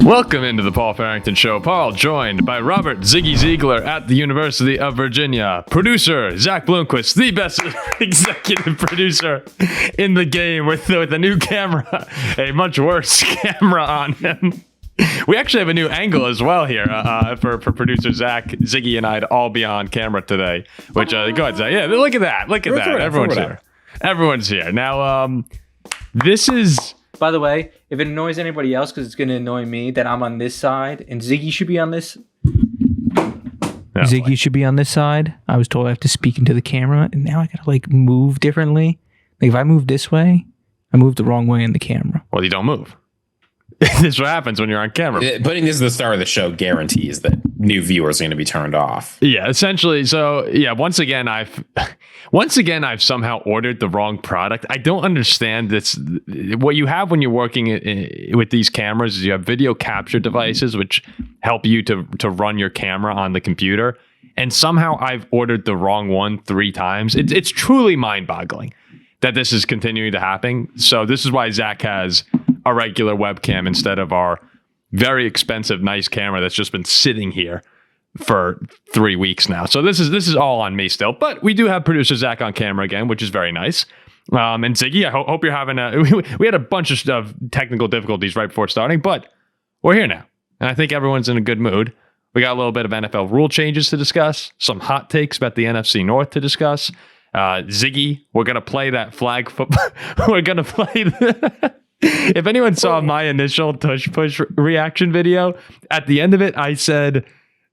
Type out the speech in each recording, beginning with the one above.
Welcome into the Paul Farrington Show. Paul joined by Robert Ziggy Ziegler at the University of Virginia. Producer Zack Bloomquist, the best executive producer in the game with a new camera, a much worse camera on him. We actually have a new angle as well here for producer Zack, Ziggy, and I to all be on camera today. Which, go ahead, Zack. Yeah, look at that. Look at that. Everyone's here. Everyone's here. Now, this is... By the way, if it annoys anybody else, because it's going to annoy me, that I'm on this side, and Ziggy should be on this. Ziggy should be on this side. I was told I have to speak into the camera, and now I got to move differently. If I move this way, I move the wrong way in the camera. Well, you don't move. This is what happens when you're on camera. Putting this at the start of the show guarantees that new viewers are going to be turned off. Yeah, essentially. So yeah, once again, I've somehow ordered the wrong product. I don't understand this. What you have when you're working with these cameras is you have video capture devices which help you to run your camera on the computer. And somehow I've ordered the wrong one 3 times. It's truly mind-boggling that this is continuing to happen. So this is why Zack has a regular webcam instead of our very expensive, nice camera that's just been sitting here for 3 weeks now. So this is all on me still, but we do have producer Zack on camera again, which is very nice. And Ziggy, I hope you're having we had a bunch of technical difficulties right before starting, but we're here now. And I think everyone's in a good mood. We got a little bit of NFL rule changes to discuss, some hot takes about the NFC North to discuss. Ziggy, we're going to play that flag football. We're going to play If anyone saw my initial Tush Push reaction video, at the end of it, I said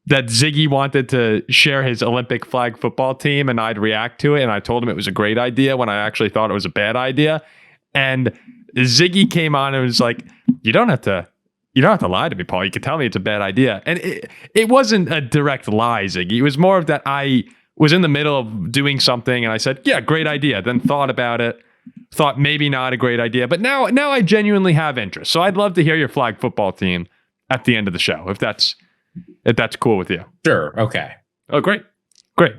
that Ziggy wanted to share his Olympic flag football team and I'd react to it. And I told him it was a great idea when I actually thought it was a bad idea. And Ziggy came on and was like, you don't have to lie to me, Paul. You can tell me it's a bad idea. And it wasn't a direct lie, Ziggy. It was more of that I was in the middle of doing something and I said, yeah, great idea. Then thought about it. Thought maybe not a great idea, but now I genuinely have interest. So I'd love to hear your flag football team at the end of the show, if that's cool with you. Sure. Okay. Oh, great.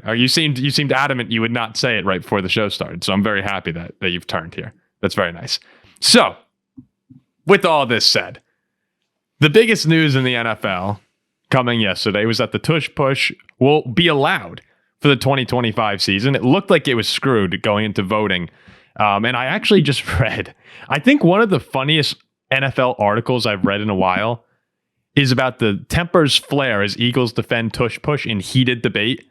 You seemed adamant you would not say it right before the show started. So I'm very happy that you've turned here. That's very nice. So, with all this said, the biggest news in the NFL coming yesterday was that the Tush Push will be allowed for the 2025 season. It looked like it was screwed going into voting. And I actually just read, I think one of the funniest NFL articles I've read in a while is about the tempers flare as Eagles defend Tush Push in heated debate.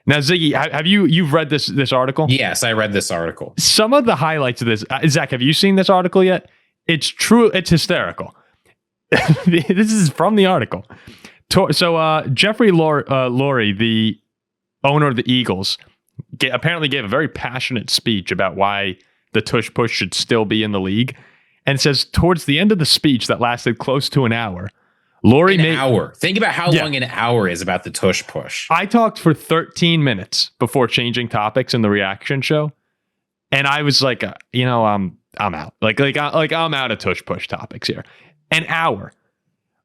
Now, Ziggy, have you've read this article? Yes, I read this article. Some of the highlights of this, Zack, have you seen this article yet? It's true. It's hysterical. This is from the article. So Jeffrey Lurie, the owner of the Eagles, apparently gave a very passionate speech about why the Tush Push should still be in the league. And it says, towards the end of the speech that lasted close to an hour, Lurie made... An hour. Think about how long an hour is about the Tush Push. I talked for 13 minutes before changing topics in the reaction show. And I was like, I'm out. Like I'm out of Tush Push topics here. An hour.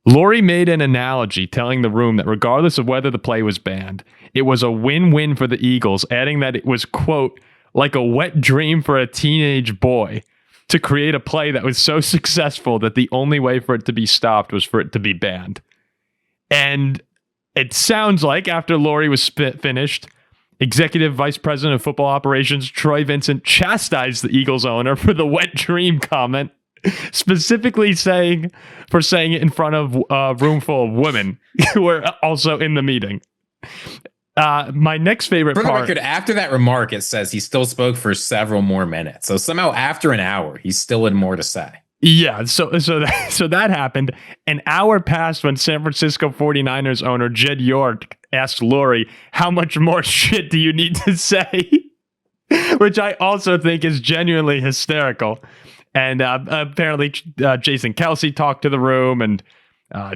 Lurie made an analogy telling the room that regardless of whether the play was banned, it was a win-win for the Eagles, adding that it was, quote, like a wet dream for a teenage boy to create a play that was so successful that the only way for it to be stopped was for it to be banned. And it sounds like after Lurie was finished, Executive Vice President of Football Operations Troy Vincent chastised the Eagles owner for the wet dream comment, specifically saying it in front of a room full of women who were also in the meeting. My next favorite part... For the record, after that remark, it says he still spoke for several more minutes. So somehow after an hour, he still had more to say. Yeah, so that happened. An hour passed when San Francisco 49ers owner Jed York asked Lurie, how much more shit do you need to say? Which I also think is genuinely hysterical. And apparently Jason Kelsey talked to the room, and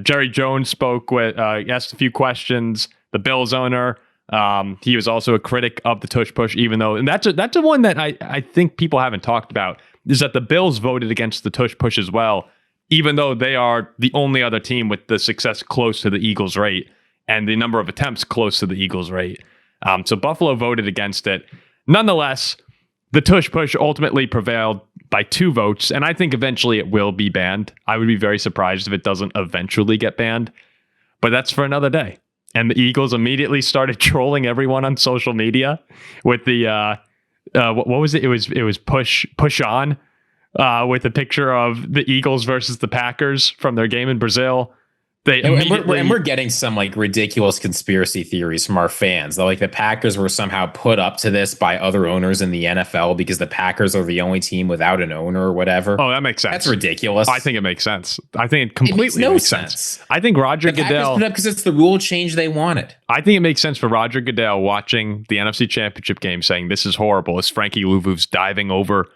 Jerry Jones asked a few questions. The Bills owner, he was also a critic of the Tush Push, even though, and that's a one that I think people haven't talked about, is that the Bills voted against the Tush Push as well, even though they are the only other team with the success close to the Eagles rate and the number of attempts close to the Eagles rate. So Buffalo voted against it. Nonetheless, the Tush Push ultimately prevailed by 2 votes, and I think eventually it will be banned. I would be very surprised if it doesn't eventually get banned, but that's for another day. And the Eagles immediately started trolling everyone on social media with the what was it? It was push on with a picture of the Eagles versus the Packers from their game in Brazil. We're getting some like ridiculous conspiracy theories from our fans. That like the Packers were somehow put up to this by other owners in the NFL because the Packers are the only team without an owner or whatever. Oh, that makes sense. That's ridiculous. I think it makes sense. I think it completely makes sense. I think Roger Goodell Packers put up because it's the rule change they wanted. I think it makes sense for Roger Goodell watching the NFC Championship game saying this is horrible as Frankie Louvu's diving over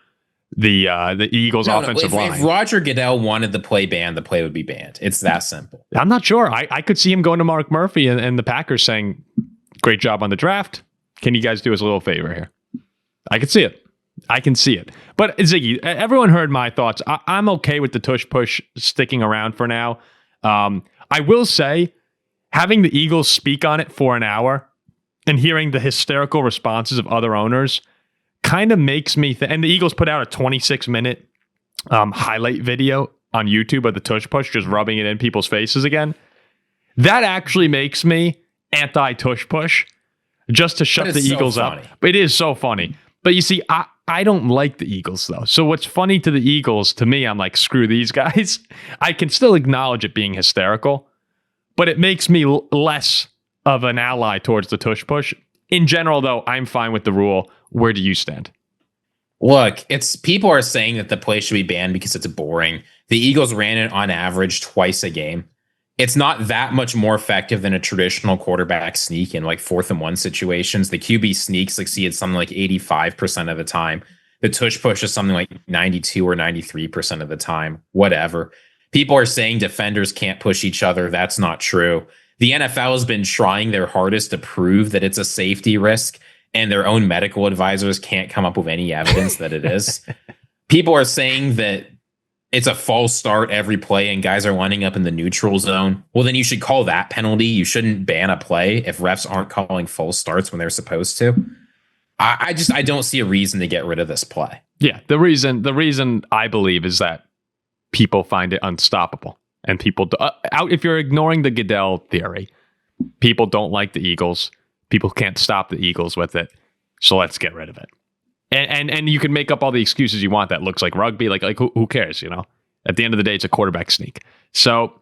the Eagles offensive line. If Roger Goodell wanted the play banned, the play would be banned. It's that simple. I'm not sure. I could see him going to Mark Murphy and the Packers saying, great job on the draft. Can you guys do us a little favor here? I can see it. But Ziggy, everyone heard my thoughts. I'm okay with the Tush Push sticking around for now. I will say, having the Eagles speak on it for an hour and hearing the hysterical responses of other owners kind of makes me think, and the Eagles put out a 26-minute highlight video on YouTube of the Tush Push, just rubbing it in people's faces again. That actually makes me anti-Tush Push, just to shut the Eagles up. It is so funny. But you see, I don't like the Eagles, though. So what's funny to the Eagles, to me, I'm like, screw these guys. I can still acknowledge it being hysterical, but it makes me less of an ally towards the Tush Push. In general, though, I'm fine with the rule. Where do you stand? Look, people are saying that the play should be banned because it's boring. The Eagles ran it on average twice a game. It's not that much more effective than a traditional quarterback sneak in like 4th and 1 situations. The QB sneak succeeded something like 85% of the time. The Tush Push is something like 92 or 93% of the time. Whatever. People are saying defenders can't push each other. That's not true. The NFL has been trying their hardest to prove that it's a safety risk, and their own medical advisors can't come up with any evidence that it is. People are saying that it's a false start every play and guys are lining up in the neutral zone. Well, then you should call that penalty. You shouldn't ban a play if refs aren't calling false starts when they're supposed to. I don't see a reason to get rid of this play. Yeah, the reason I believe is that people find it unstoppable. And people, if you're ignoring the Goodell theory, people don't like the Eagles. People can't stop the Eagles with it. So let's get rid of it. And you can make up all the excuses you want. That looks like rugby. Like who cares? You know, at the end of the day, it's a quarterback sneak. So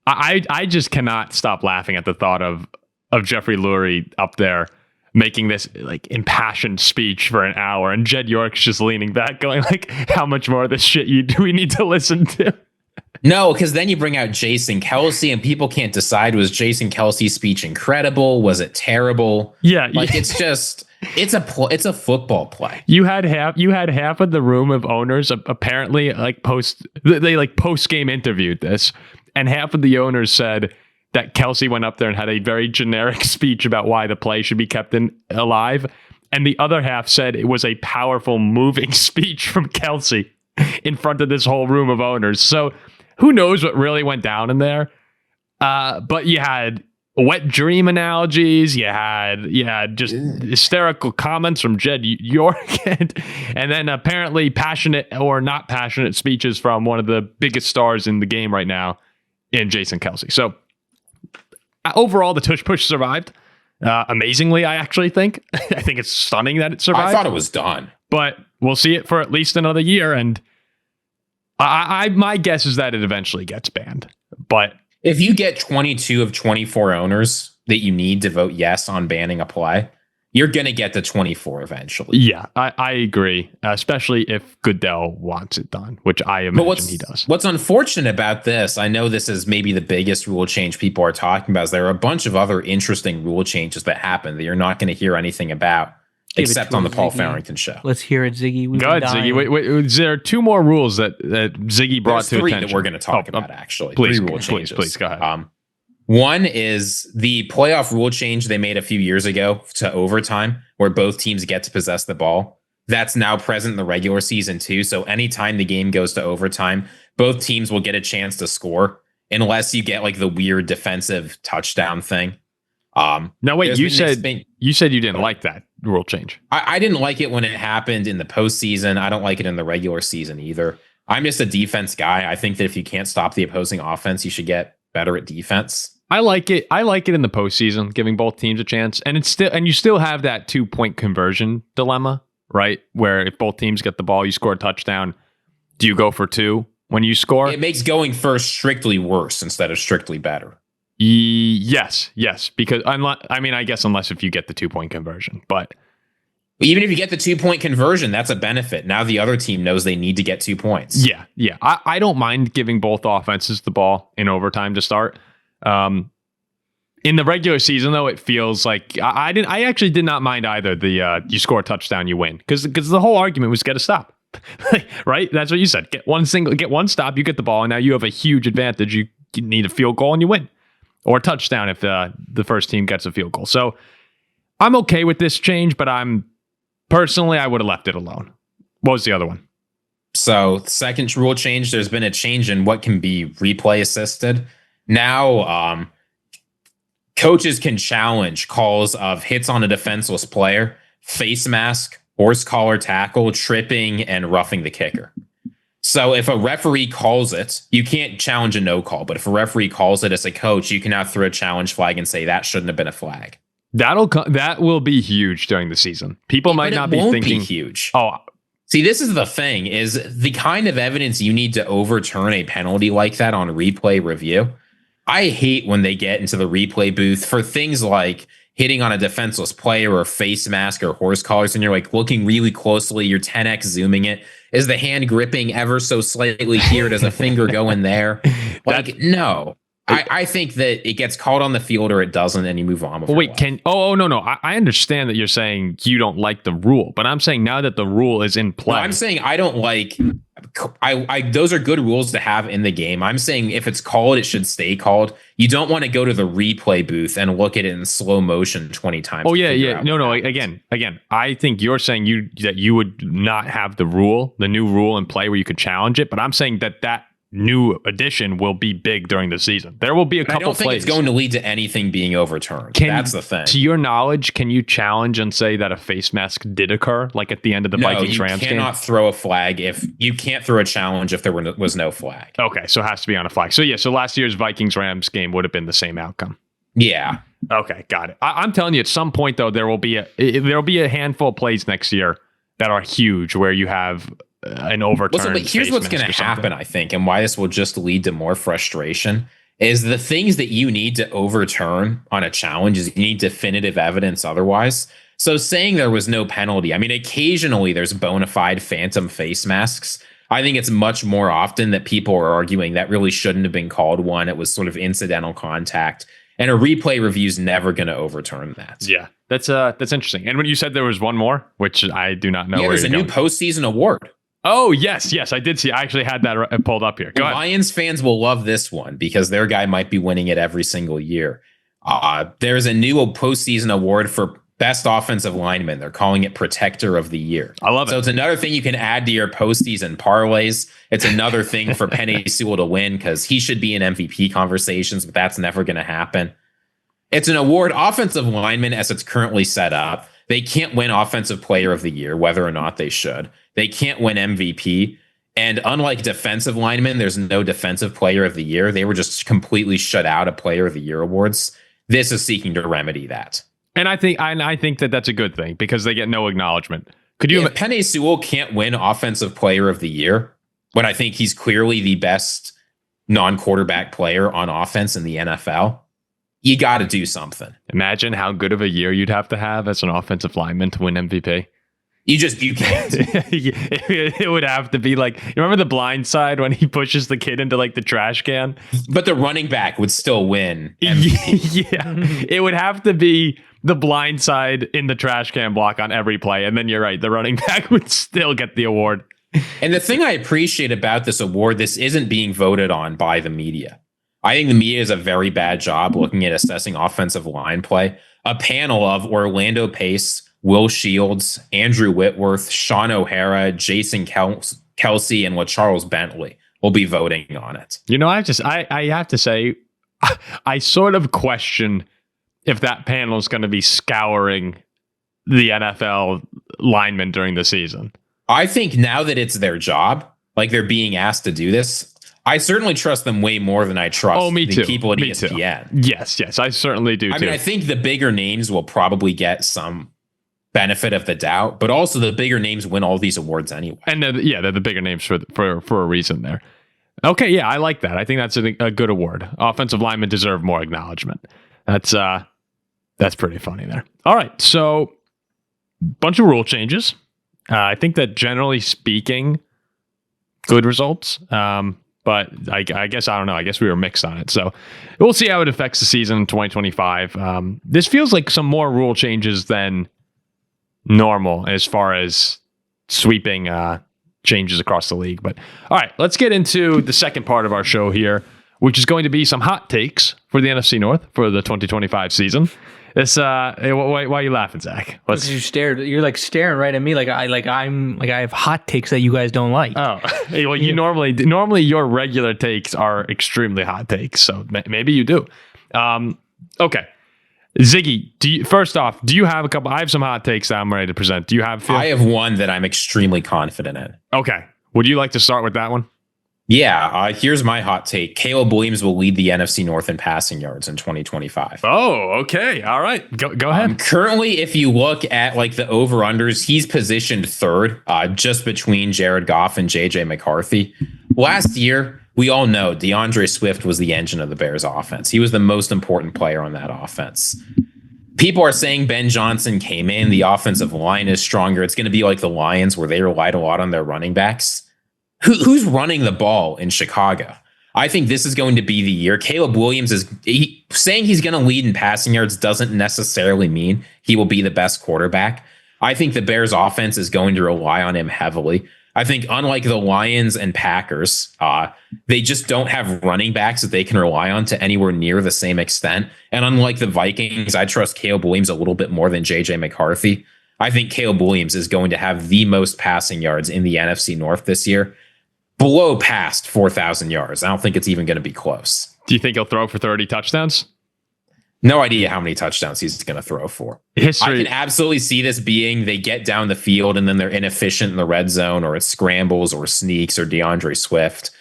I just cannot stop laughing at the thought of Jeffrey Lurie up there making this like impassioned speech for an hour, and Jed York's just leaning back, going like, "How much more of this shit do we need to listen to?" No, because then you bring out Jason Kelce and people can't decide, was Jason Kelce's speech incredible? Was it terrible? Yeah. Like it's a football play. You had half of the room of owners apparently post game interviewed this, and half of the owners said that Kelce went up there and had a very generic speech about why the play should be kept alive. And the other half said it was a powerful, moving speech from Kelce in front of this whole room of owners. So who knows what really went down in there? But you had wet dream analogies. You had just hysterical comments from Jed York, and then apparently passionate or not passionate speeches from one of the biggest stars in the game right now, in Jason Kelce. So overall, the Tush Push survived. Amazingly, I actually think. I think it's stunning that it survived. I thought it was done. But we'll see it for at least another year, and my guess is that it eventually gets banned. But if you get 22 of 24 owners that you need to vote yes on banning a play, you're going to get to 24 eventually. Yeah, I agree, especially if Goodell wants it done, which I imagine he does. What's unfortunate about this, I know this is maybe the biggest rule change people are talking about, is there are a bunch of other interesting rule changes that happen that you're not going to hear anything about. Except on the Paul Farrington show. Let's hear it, Ziggy. Go ahead, Ziggy. Wait, there are 2 more rules that Ziggy brought to attention. 3 that we're going to talk about, actually. Please, 3 rule changes. Please, go ahead. One is the playoff rule change they made a few years ago to overtime, where both teams get to possess the ball. That's now present in the regular season, too. So anytime the game goes to overtime, both teams will get a chance to score, unless you get like the weird defensive touchdown thing. No, wait, you said you didn't like that rule change. I didn't like it when it happened in the postseason. I don't like it in the regular season either. I'm just a defense guy. I think that if you can't stop the opposing offense, you should get better at defense. I like it. I like it in the postseason, giving both teams a chance, and you still have that 2-point conversion dilemma, right? Where if both teams get the ball, you score a touchdown. Do you go for 2 when you score? It makes going first strictly worse instead of strictly better. Yes, because I guess unless if you get the 2-point conversion, but even if you get the 2-point conversion, that's a benefit. Now the other team knows they need to get 2 points. Yeah. I don't mind giving both offenses the ball in overtime to start. In the regular season, though, it feels like I actually did not mind either. The you score a touchdown, you win, because the whole argument was get a stop, right? That's what you said. Get one stop, you get the ball, and now you have a huge advantage. You need a field goal and you win, or a touchdown if the first team gets a field goal. So I'm okay with this change, but personally, I would have left it alone. What was the other one? So, second rule change, there's been a change in what can be replay assisted. Now, coaches can challenge calls of hits on a defenseless player, face mask, horse collar tackle, tripping, and roughing the kicker. So if a referee calls it, you can't challenge a no call, but if a referee calls it as a coach, you can now throw a challenge flag and say that shouldn't have been a flag. That will be huge during the season. People might not be thinking huge. Oh, see, this is the thing: is the kind of evidence you need to overturn a penalty like that on replay review. I hate when they get into the replay booth for things like hitting on a defenseless player or face mask or horse collars, and you're like looking really closely, you're 10x zooming it. Is the hand gripping ever so slightly here? Does a finger go in there? Like, no. I think that it gets called on the field or it doesn't, and you move on. Wait, no. I understand that you're saying you don't like the rule, but I'm saying now that the rule is in play. No, I'm saying I don't like. Those are good rules to have in the game. I'm saying if it's called, it should stay called. You don't want to go to the replay booth and look at it in slow motion 20 times. Oh yeah. No. Again. I think you're saying that you would not have the new rule in play where you could challenge it, but I'm saying that new addition will be big during the season. There will be a couple plays. I don't think it's going to lead to anything being overturned. That's the thing. To your knowledge, can you challenge and say that a face mask did occur, like at the end of the Vikings-Rams game? You cannot throw a flag if you can't throw a challenge if there was no flag. Okay, so it has to be on a flag. So last year's Vikings-Rams game would have been the same outcome. Yeah. Okay, got it. I'm telling you, at some point though, there will be a handful of plays next year that are huge where you have an overturn. But here's what's going to happen, I think, and why this will just lead to more frustration is the things that you need to overturn on a challenge is you need definitive evidence otherwise. So saying there was no penalty, I mean, occasionally there's bona fide phantom face masks. I think it's much more often that people are arguing that really shouldn't have been called one. It was sort of incidental contact. And a replay review is never going to overturn that. Yeah, that's interesting. And when you said there was one more, which I do not know. Yeah, there's a new postseason award. Oh, yes, I did see. I actually had that pulled up here. Go ahead. Lions fans will love this one because their guy might be winning it every single year. There's a new postseason award for best offensive lineman. They're calling it Protector of the Year. I love it. So it's another thing you can add to your postseason parlays. It's another thing for Penei Sewell to win because he should be in MVP conversations, but that's never going to happen. It's an award, offensive lineman, as it's currently set up. They can't win Offensive Player of the Year, whether or not they should. They can't win MVP. And unlike defensive linemen, there's no Defensive Player of the Year. They were just completely shut out of Player of the Year awards. This is seeking to remedy that. And I think that that's a good thing because they get no acknowledgement. Could you? If Penei Sewell can't win Offensive Player of the Year, when I think he's clearly the best non-quarterback player on offense in the NFL, you got to do something. Imagine how good of a year you'd have to have as an offensive lineman to win MVP. You can't. It would have to be like, you remember The Blind Side when he pushes the kid into like the trash can? But the running back would still win. Yeah, it would have to be The Blind Side in the trash can block on every play. And then you're right, the running back would still get the award. And the thing I appreciate about this award, this isn't being voted on by the media. I think the media does a very bad job looking at assessing offensive line play. A panel of Orlando Pace, Will Shields, Andrew Whitworth, Sean O'Hara, Jason Kelsey, and LaCharles Bentley will be voting on it. You know, I have to say, I sort of question if that panel is going to be scouring the NFL linemen during the season. I think now that it's their job, like they're being asked to do this, I certainly trust them way more than I trust the people at ESPN. Yes, I certainly do. I mean, I think the bigger names will probably get some benefit of the doubt, but also the bigger names win all these awards anyway. And they're the bigger names for a reason there. Okay, yeah, I like that. I think that's a good award. Offensive linemen deserve more acknowledgement. That's pretty funny there. All right, so bunch of rule changes. I think that generally speaking, good results. But I guess, I don't know. I guess we were mixed on it. So we'll see how it affects the season in 2025. This feels like some more rule changes than normal as far as sweeping changes across the league. But all right, let's get into the second part of our show here, which is going to be some hot takes for the NFC North for the 2025 season. This why are you laughing, Zach? You're like staring right at me like I have hot takes that you guys don't like. Oh, well, you normally your regular takes are extremely hot takes, so maybe you do. Okay, Ziggy, first off, do you have a couple? I have some hot takes that I'm ready to present. Do you have? I have one that I'm extremely confident in. Okay, would you like to start with that one? Yeah, here's my hot take. Caleb Williams will lead the NFC North in passing yards in 2025. Oh, okay. All right. Go ahead. Currently, if you look at like the over-unders, he's positioned third, just between Jared Goff and JJ McCarthy. Last year, we all know DeAndre Swift was the engine of the Bears offense. He was the most important player on that offense. People are saying Ben Johnson came in, the offensive line is stronger. It's going to be like the Lions where they relied a lot on their running backs. Who's running the ball in Chicago? I think this is going to be the year. Caleb Williams saying he's going to lead in passing yards doesn't necessarily mean he will be the best quarterback. I think the Bears offense is going to rely on him heavily. I think unlike the Lions and Packers, they just don't have running backs that they can rely on to anywhere near the same extent. And unlike the Vikings, I trust Caleb Williams a little bit more than JJ McCarthy. I think Caleb Williams is going to have the most passing yards in the NFC North this year. Blow past 4,000 yards. I don't think it's even going to be close. Do you think he'll throw for 30 touchdowns? No idea how many touchdowns he's going to throw for. I can absolutely see this being they get down the field and then they're inefficient in the red zone, or it's scrambles or sneaks or DeAndre Swift.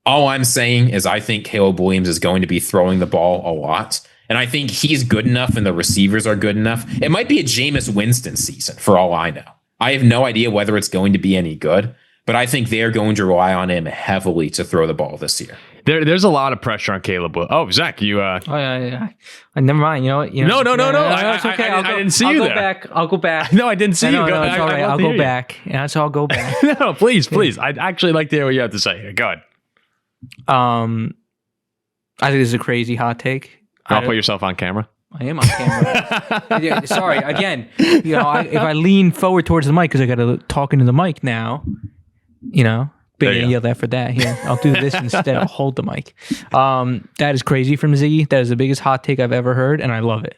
All I'm saying is I think Caleb Williams is going to be throwing the ball a lot. And I think he's good enough and the receivers are good enough. It might be a Jameis Winston season for all I know. I have no idea whether it's going to be any good. But I think they're going to rely on him heavily to throw the ball this year. There's a lot of pressure on Caleb. Oh, Zach, you. Never mind. You know what? No. It's okay. I didn't see you there. I'll go back. No, I didn't see you. No, it's all right. I'll go back. Yeah, so I'll go back. No, please. I'd actually like to hear what you have to say here. Go ahead. I think this is a crazy hot take. I'll put yourself on camera. I am on camera. Sorry. Again, if I lean forward towards the mic because I got to talk into the mic now. Big yell that for that. Here, I'll do this instead. I'll hold the mic. That is crazy from Ziggy. That is the biggest hot take I've ever heard, and I love it.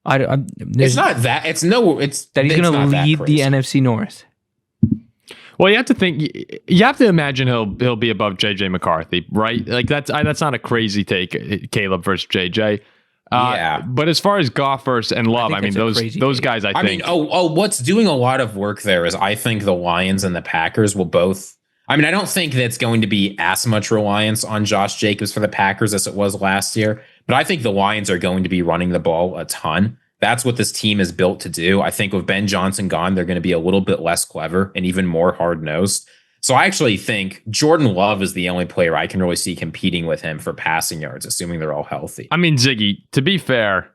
It's not that. It's that he's going to lead the NFC North. Well, you have to think. You have to imagine he'll be above JJ McCarthy, right? Like that's not a crazy take. Caleb versus JJ. Yeah, but as far as Goff versus and Love, I mean those guys. I think. What's doing a lot of work there is I think the Lions and the Packers will both. I mean, I don't think that's going to be as much reliance on Josh Jacobs for the Packers as it was last year, but I think the Lions are going to be running the ball a ton. That's what this team is built to do. I think with Ben Johnson gone, they're going to be a little bit less clever and even more hard-nosed. So I actually think Jordan Love is the only player I can really see competing with him for passing yards, assuming they're all healthy. I mean, Ziggy, to be fair,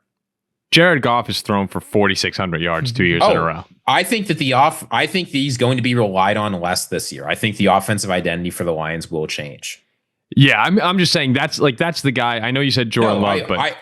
Jared Goff has thrown for 4,600 yards 2 years in a row. I think that I think he's going to be relied on less this year. I think the offensive identity for the Lions will change. Yeah, I'm just saying that's the guy. I know you said Jordan Love, but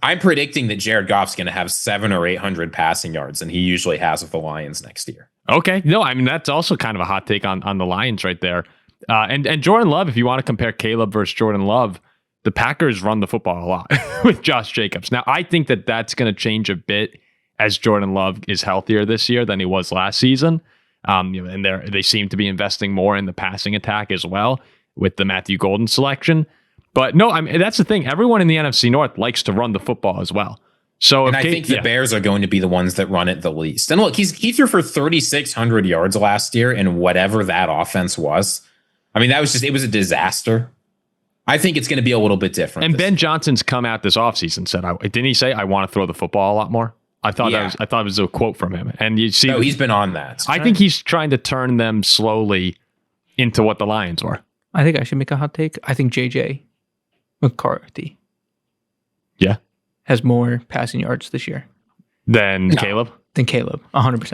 I'm predicting that Jared Goff's going to have 700 or 800 passing yards, and he usually has with the Lions next year. Okay. No, I mean, that's also kind of a hot take on the Lions right there. And Jordan Love, if you want to compare Caleb versus Jordan Love, the Packers run the football a lot with Josh Jacobs. Now, I think that that's going to change a bit as Jordan Love is healthier this year than he was last season. And they seem to be investing more in the passing attack as well with the Matthew Golden selection. But no, I mean, that's the thing. Everyone in the NFC North likes to run the football as well. So, and I think the Bears are going to be the ones that run it the least. And look, he threw for 3,600 yards last year, and whatever that offense was, I mean, it was a disaster. I think it's going to be a little bit different. And Ben Johnson's come out this offseason said, didn't he say, I want to throw the football a lot more? I thought it was a quote from him. And you see, he's been on that. I think he's trying to turn them slowly into what the Lions were. I think I should make a hot take. I think JJ McCarthy has more passing yards this year than Caleb. 100%.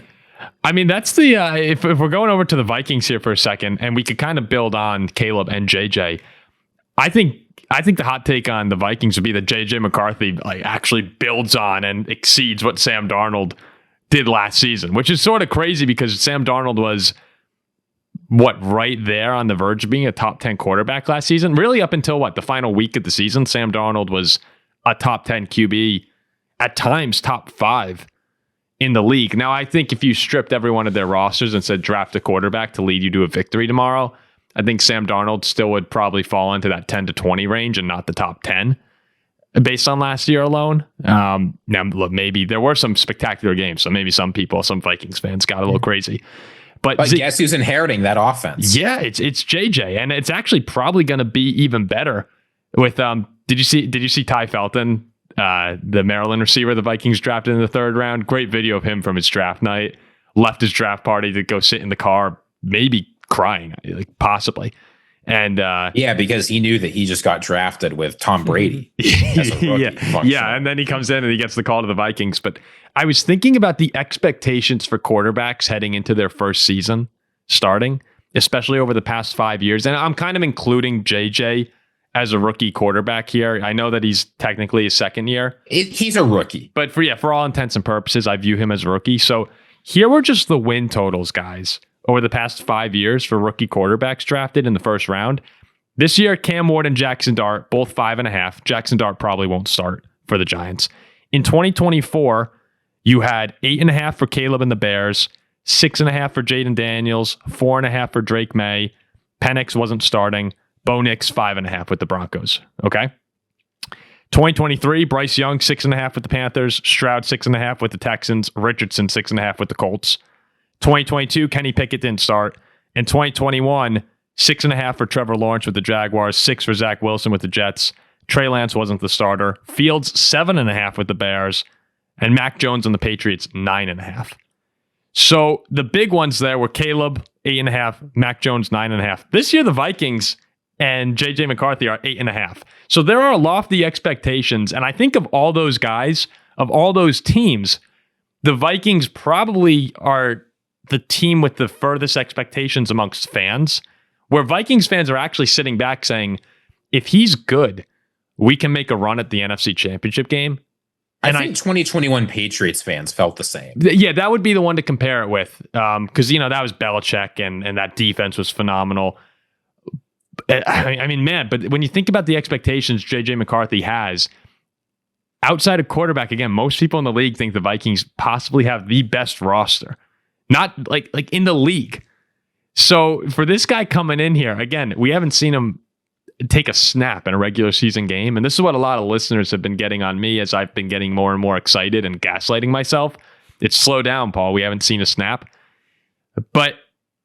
I mean, that's the if we're going over to the Vikings here for a second, and we could kind of build on Caleb and JJ. I think the hot take on the Vikings would be that JJ McCarthy actually builds on and exceeds what Sam Darnold did last season, which is sort of crazy because Sam Darnold was right there on the verge of being a top 10 quarterback last season. Really up until the final week of the season, Sam Darnold was a top 10 QB, at times top 5 in the league. Now, I think if you stripped every one of their rosters and said draft a quarterback to lead you to a victory tomorrow, I think Sam Darnold still would probably fall into that 10 to 20 range and not the top 10 based on last year alone. Now, look, maybe there were some spectacular games, so maybe some Vikings fans got a little crazy. But guess who's inheriting that offense? Yeah, it's JJ, and it's actually probably going to be even better with Did you see Ty Felton, the Maryland receiver the Vikings drafted in the 3rd round? Great video of him from his draft night. Left his draft party to go sit in the car, maybe crying, possibly. And because he knew that he just got drafted with Tom Brady. And then he comes in and he gets the call to the Vikings. But I was thinking about the expectations for quarterbacks heading into their first season starting, especially over the past 5 years. And I'm kind of including JJ as a rookie quarterback here. I know that he's technically his 2nd year. He's a rookie. But for all intents and purposes, I view him as a rookie. So here were just the win totals, guys, over the past 5 years for rookie quarterbacks drafted in the first round. This year, Cam Ward and Jackson Dart, both 5.5. Jackson Dart probably won't start for the Giants. In 2024, you had 8.5 for Caleb and the Bears, 6.5 for Jaden Daniels, 4.5 for Drake May. Penix wasn't starting. Bo Nix, 5.5 with the Broncos. Okay. 2023, Bryce Young, 6.5 with the Panthers. Stroud, 6.5 with the Texans. Richardson, 6.5 with the Colts. 2022, Kenny Pickett didn't start. In 2021, 6.5 for Trevor Lawrence with the Jaguars. 6 for Zach Wilson with the Jets. Trey Lance wasn't the starter. Fields, 7.5 with the Bears. And Mac Jones and the Patriots, 9.5. So the big ones there were Caleb, 8.5. Mac Jones, 9.5. This year, the Vikings and JJ McCarthy are 8.5. So there are lofty expectations. And I think of all those guys, of all those teams, the Vikings probably are the team with the furthest expectations amongst fans, where Vikings fans are actually sitting back saying, if he's good, we can make a run at the NFC Championship game. And I think 2021 Patriots fans felt the same. Yeah, that would be the one to compare it with. Because, that was Belichick and that defense was phenomenal. I mean, man, but when you think about the expectations JJ McCarthy has, outside of quarterback, again, most people in the league think the Vikings possibly have the best roster. Not like in the league. So for this guy coming in here, again, we haven't seen him take a snap in a regular season game. And this is what a lot of listeners have been getting on me as I've been getting more and more excited and gaslighting myself. It's slow down, Paul. We haven't seen a snap. But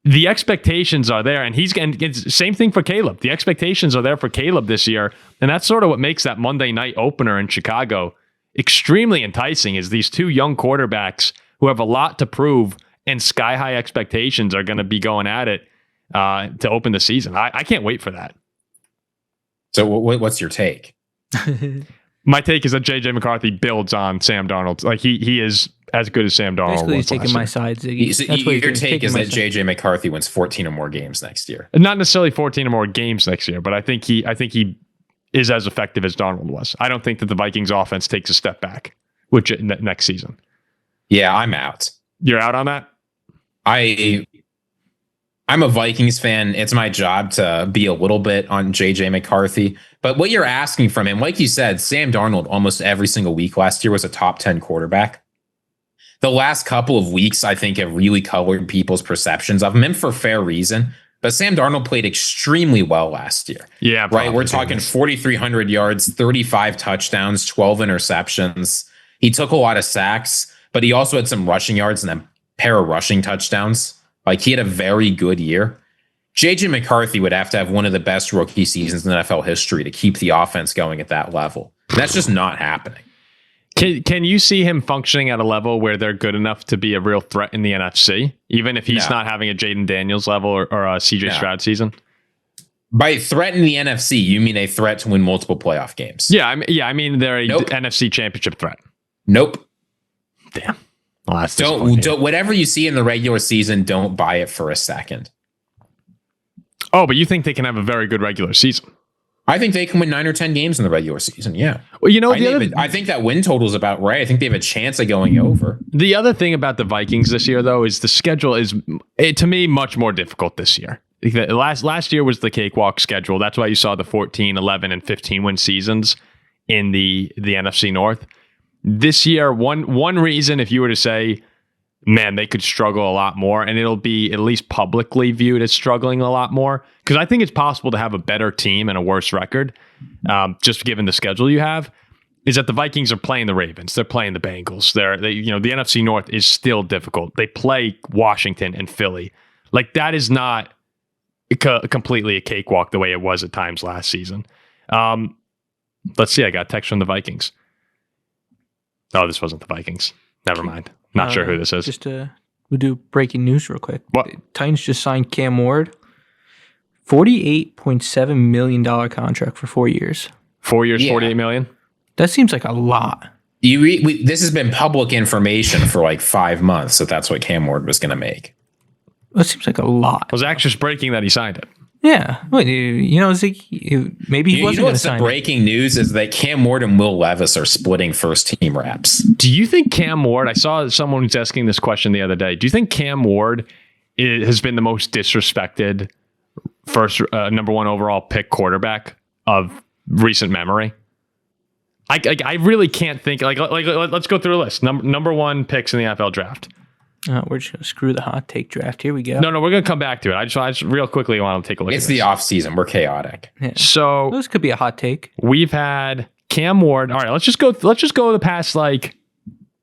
the expectations are there. And it's same thing for Caleb. The expectations are there for Caleb this year. And that's sort of what makes that Monday night opener in Chicago extremely enticing, is these two young quarterbacks who have a lot to prove and sky-high expectations are going to be going at it to open the season. I can't wait for that. So what's your take? My take is that JJ McCarthy builds on Sam Darnold. Like he is as good as Sam Darnold. Basically, he's taking my side, Ziggy. So your take is that JJ McCarthy wins 14 or more games next year. Not necessarily 14 or more games next year, but I think he is as effective as Darnold was. I don't think that the Vikings offense takes a step back next season. Yeah, I'm out. You're out on that? I'm a Vikings fan. It's my job to be a little bit on JJ McCarthy. But what you're asking from him, like you said, Sam Darnold almost every single week last year was a top 10 quarterback. The last couple of weeks, I think, have really colored people's perceptions of him, and for fair reason. but Sam Darnold played extremely well last year. Yeah, right. We're talking 4,300 yards, 35 touchdowns, 12 interceptions. He took a lot of sacks, but he also had some rushing yards and a pair of rushing touchdowns. Like, he had a very good year. JJ McCarthy would have to have one of the best rookie seasons in NFL history to keep the offense going at that level. And that's just not happening. Can you see him functioning at a level where they're good enough to be a real threat in the NFC, even if he's not having a Jaden Daniels level or a CJ Stroud season? By threat in the NFC, you mean a threat to win multiple playoff games? Yeah, I mean they're a NFC championship threat. Nope. Damn. Well, that's don't whatever you see in the regular season, don't buy it for a second. Oh, but you think they can have a very good regular season? I think they can win 9 or 10 games in the regular season. Yeah. Well, I think that win total is about right. I think they have a chance of going over. The other thing about the Vikings this year, though, is the schedule is, to me, much more difficult this year. Last year was the cakewalk schedule. That's why you saw the 14, 11, and 15 win seasons in the NFC North. This year, one reason, if you were to say, man, they could struggle a lot more, and it'll be at least publicly viewed as struggling a lot more, because I think it's possible to have a better team and a worse record, just given the schedule you have, is that the Vikings are playing the Ravens. They're playing the Bengals. The NFC North is still difficult. They play Washington and Philly. Like, that is not completely a cakewalk the way it was at times last season. Let's see. I got a text from the Vikings. Oh, this wasn't the Vikings. Never mind. Not sure who this is. We'll do breaking news real quick. What? Titans just signed Cam Ward. $48.7 million contract for 4 years. 4 years, $48 million? That seems like a lot. This has been public information for like 5 months that's what Cam Ward was going to make. That seems like a lot. Was Zach just breaking that he signed it? Yeah. Wait, Ziggy, maybe he wasn't going to sign it. The breaking news is that Cam Ward and Will Levis are splitting first team reps. Do you think Cam Ward, I saw someone was asking this question the other day, do you think Cam Ward has been the most disrespected first number one overall pick quarterback of recent memory? I really can't think. Let's go through a list. Number one picks in the NFL draft. We're just going to screw the hot take draft. Here we go. No, we're going to come back to it. I just real quickly want to take a look at this. It's the offseason. We're chaotic. Yeah. So this could be a hot take. We've had Cam Ward. All right, let's just go the past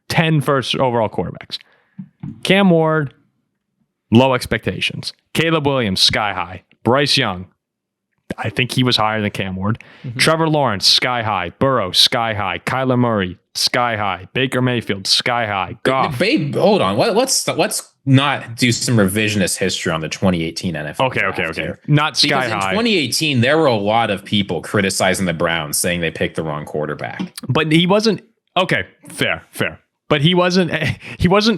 10 first overall quarterbacks. Cam Ward, low expectations. Caleb Williams, sky high. Bryce Young, I think he was higher than Cam Ward. Mm-hmm. Trevor Lawrence, sky high. Burrow, sky high. Kyler Murray, sky high. Baker Mayfield, sky high. Goff. Hold on. Let's not do some revisionist history on the 2018 NFL. Okay. Here. Not sky because high. In 2018, there were a lot of people criticizing the Browns, saying they picked the wrong quarterback. But he wasn't. Okay, fair. But he wasn't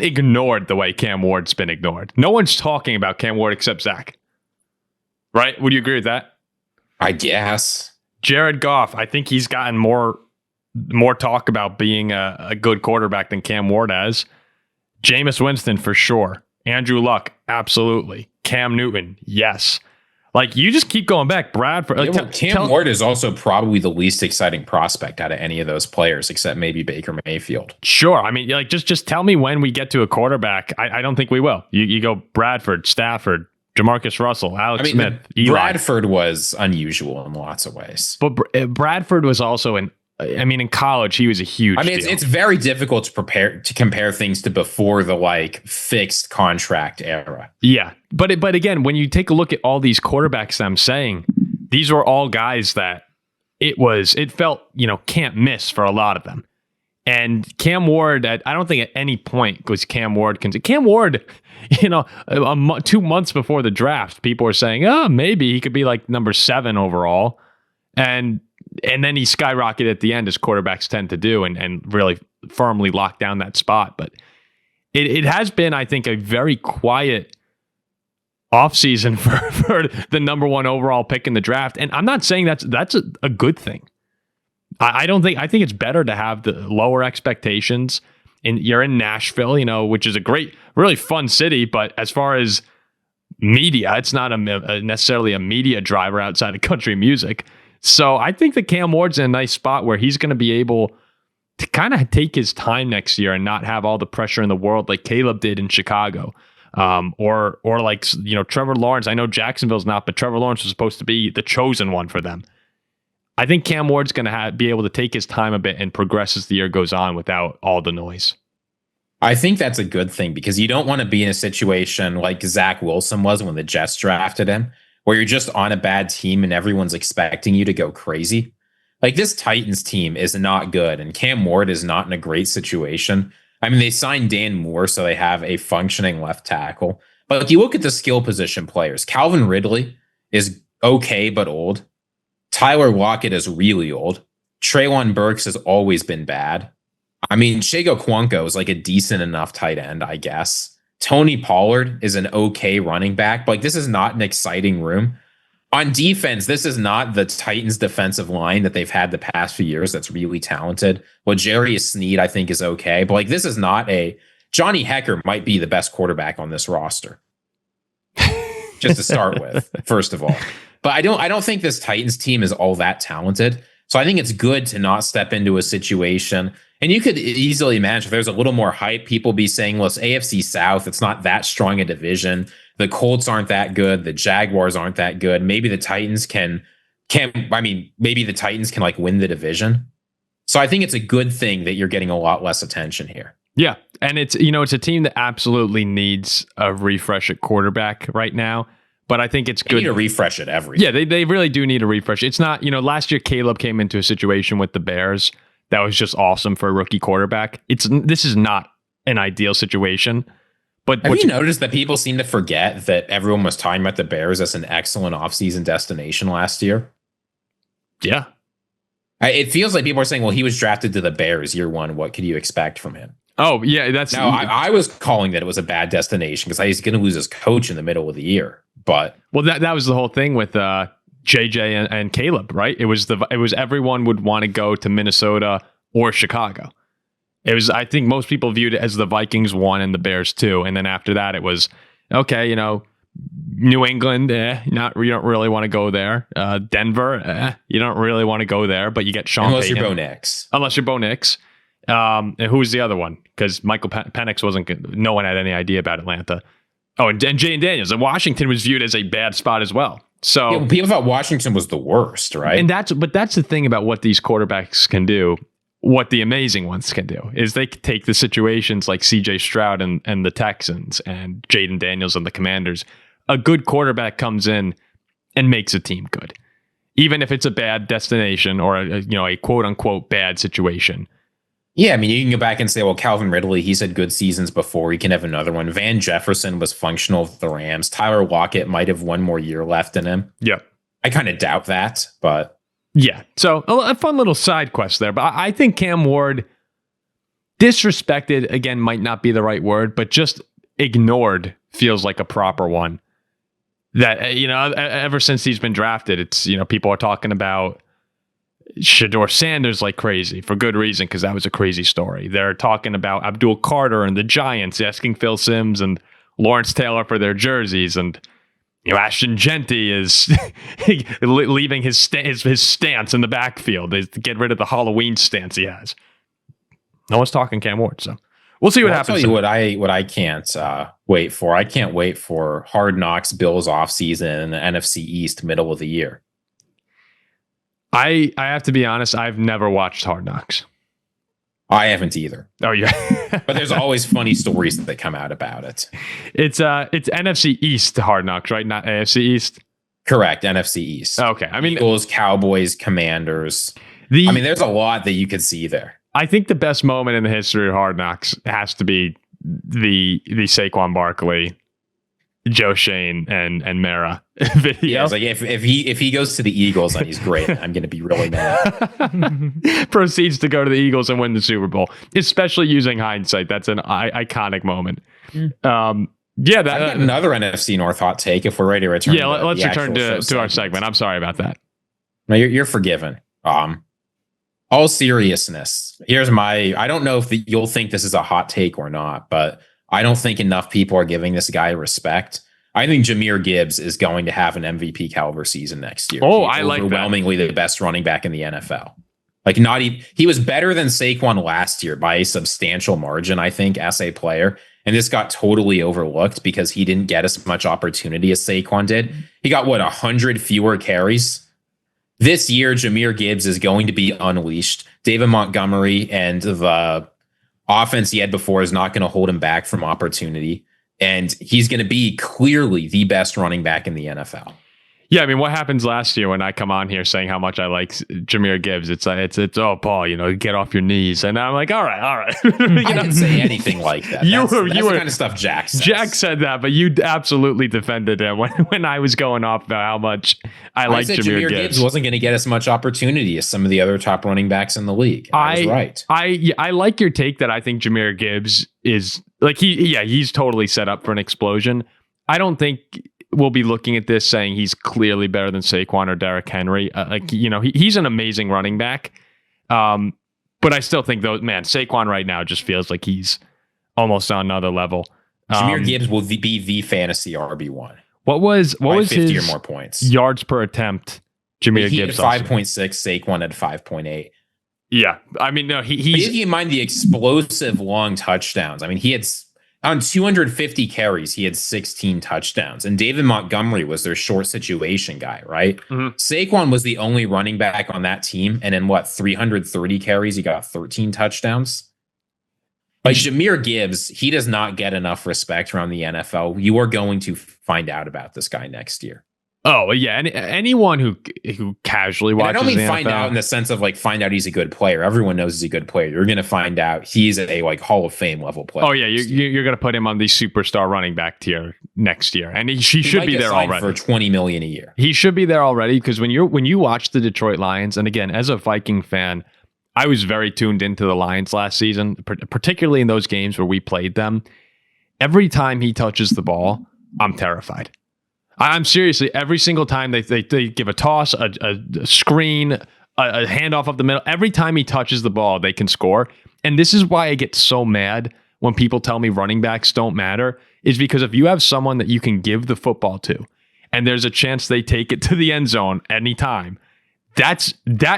ignored the way Cam Ward's been ignored. No one's talking about Cam Ward except Zach. Right? Would you agree with that? I guess. Jared Goff, I think he's gotten more talk about being a good quarterback than Cam Ward has. Jameis Winston, for sure. Andrew Luck, absolutely. Cam Newton, yes. You just keep going back. Bradford. Cam Ward is also probably the least exciting prospect out of any of those players, except maybe Baker Mayfield. Sure. I mean, just tell me when we get to a quarterback. I don't think we will. You go Bradford, Stafford, Jamarcus Russell, Alex Smith, Eli. Bradford was unusual in lots of ways. But Bradford was also in college, he was a huge deal. It's very difficult to compare things to before the fixed contract era. Yeah. But again, when you take a look at all these quarterbacks I'm saying, these were all guys that it felt, can't miss for a lot of them. And Cam Ward, I don't think at any point was Cam Ward, 2 months before the draft, people were saying, oh, maybe he could be number 7 overall. And then he skyrocketed at the end, as quarterbacks tend to do, and really firmly locked down that spot. But it has been, I think, a very quiet offseason for the number one overall pick in the draft. And I'm not saying that's a good thing. I think it's better to have the lower expectations. And you're in Nashville, which is a great, really fun city. But as far as media, it's not necessarily a media driver outside of country music. So I think that Cam Ward's in a nice spot where he's going to be able to kind of take his time next year and not have all the pressure in the world like Caleb did in Chicago. Or like, Trevor Lawrence. I know Jacksonville's not, but Trevor Lawrence was supposed to be the chosen one for them. I think Cam Ward's going to be able to take his time a bit and progress as the year goes on without all the noise. I think that's a good thing because you don't want to be in a situation like Zach Wilson was when the Jets drafted him, where you're just on a bad team and everyone's expecting you to go crazy. Like, this Titans team is not good, and Cam Ward is not in a great situation. I mean, they signed Dan Moore, so they have a functioning left tackle. But if you look at the skill position players, Calvin Ridley is okay but old. Tyler Lockett is really old. Treylon Burks has always been bad. I mean, Chigo Kwanko is like a decent enough tight end, I guess. Tony Pollard is an okay running back. But like, this is not an exciting room. On defense, this is not the Titans defensive line that they've had the past few years that's really talented. Well, Jarius Sneed, I think, is okay. But like, this is not Johnny Hecker might be the best quarterback on this roster. Just to start with, first of all. But I don't think this Titans team is all that talented. So I think it's good to not step into a situation. And you could easily imagine if there's a little more hype, people be saying, well, it's AFC South. It's not that strong a division. The Colts aren't that good. The Jaguars aren't that good. Maybe the Titans maybe the Titans can like win the division. So I think it's a good thing that you're getting a lot less attention here. Yeah. And it's a team that absolutely needs a refresh at quarterback right now. But I think it's good. They need to refresh it every year. Yeah, they really do need a refresh. It's not, last year Caleb came into a situation with the Bears that was just awesome for a rookie quarterback. This is not an ideal situation. But have you noticed that people seem to forget that everyone was talking about the Bears as an excellent offseason destination last year? Yeah. It feels like people are saying, well, he was drafted to the Bears year one. What could you expect from him? Oh, yeah. No, I was calling that it was a bad destination because he's going to lose his coach in the middle of the year. But that was the whole thing with JJ and Caleb, right? It was everyone would want to go to Minnesota or Chicago. I think most people viewed it as the Vikings 1 and the Bears 2. And then after that, it was, okay, New England, you don't really want to go there. Denver, you don't really want to go there, but you get Sean Unless Payton. you're Bo Nix. Unless you're Bo Nix. And who was the other one? Because Michael Penix wasn't good. No one had any idea about Atlanta. Oh, and Jane Daniels. And Washington was viewed as a bad spot as well. So people thought Washington was the worst, right? And that's the thing about what these quarterbacks can do. What the amazing ones can do is they can take the situations like CJ Stroud and the Texans and Jaden Daniels and the Commanders. A good quarterback comes in and makes a team good, even if it's a bad destination or a quote unquote bad situation. Yeah, I mean, you can go back and say, well, Calvin Ridley, he's had good seasons before. He can have another one. Van Jefferson was functional with the Rams. Tyler Lockett might have one more year left in him. Yeah. I kind of doubt that, but... Yeah, so a fun little side quest there. But I think Cam Ward, disrespected, again, might not be the right word, but just ignored feels like a proper one. That, ever since he's been drafted, it's, people are talking about Shedeur Sanders like crazy for good reason, because that was a crazy story. They're talking about Abdul Carter and the Giants asking Phil Simms and Lawrence Taylor for their jerseys, and Ashton Genty is leaving his stance in the backfield. They get rid of the Halloween stance he has. No one's talking Cam Ward, so we'll see what happens. I'll tell you what I can't wait for. I can't wait for Hard Knocks Bills offseason and the NFC East middle of the year. I have to be honest, I've never watched Hard Knocks. I haven't either. Oh yeah. But there's always funny stories that come out about it. It's NFC East Hard Knocks, right? Not AFC East. Correct, NFC East. Okay. I mean, Eagles, Cowboys, Commanders. There's a lot that you could see there. I think the best moment in the history of Hard Knocks has to be the Saquon Barkley, Joe Shane and Mara video. Yeah, it's like if he goes to the Eagles and he's great, I'm going to be really mad. Proceeds to go to the Eagles and win the Super Bowl, especially using hindsight. That's an iconic moment. I've got another NFC North hot take. If we're ready to return, let's return to our segment. I'm sorry about that. No, you're forgiven. All seriousness, I don't know if you'll think this is a hot take or not, but I don't think enough people are giving this guy respect. I think Jahmyr Gibbs is going to have an MVP caliber season next year. Oh, I like that. Overwhelmingly the best running back in the NFL. Like, not even, he was better than Saquon last year by a substantial margin, I think, as a player. And this got totally overlooked because he didn't get as much opportunity as Saquon did. He got, 100 fewer carries? This year, Jahmyr Gibbs is going to be unleashed. David Montgomery and the offense he had before is not going to hold him back from opportunity. And he's going to be clearly the best running back in the NFL. Yeah, I mean, what happens last year when I come on here saying how much I like Jahmyr Gibbs? It's oh, Paul, get off your knees, and I'm like, all right. I didn't say anything like that. That's the kind of stuff Jack says. Jack said that, but you absolutely defended him when I was going off about how much I like Jahmyr Gibbs. Wasn't going to get as much opportunity as some of the other top running backs in the league. I was right. I like your take that I think Jahmyr Gibbs is like he's totally set up for an explosion. I don't think we'll be looking at this saying he's clearly better than Saquon or Derrick Henry. He's an amazing running back. But I still think Saquon right now just feels like he's almost on another level. Jahmyr Gibbs will be the fantasy RB1. What was 50 his or more points yards per attempt? Jahmyr Gibbs had 5.6, Saquon had 5.8. Yeah. I mean, no, he's keep in mind the explosive long touchdowns. I mean, he had on 250 carries, he had 16 touchdowns. And David Montgomery was their short situation guy, right? Mm-hmm. Saquon was the only running back on that team. And in 330 carries, he got 13 touchdowns. Like Jahmyr Gibbs, he does not get enough respect around the NFL. You are going to find out about this guy next year. Oh, yeah. Anyone who casually watches I don't mean the find NFL, out in the sense of find out he's a good player. Everyone knows he's a good player. You're going to find out he's a Hall of Fame level player. Oh, yeah. You're going to put him on the superstar running back tier next year. And he should be there already. For $20 million a year. He should be there already because when you watch the Detroit Lions, and again, as a Viking fan, I was very tuned into the Lions last season, particularly in those games where we played them. Every time he touches the ball, I'm terrified. I'm seriously, every single time they give a toss, a screen, a handoff up the middle, every time he touches the ball, they can score. And this is why I get so mad when people tell me running backs don't matter, is because if you have someone that you can give the football to, and there's a chance they take it to the end zone anytime, that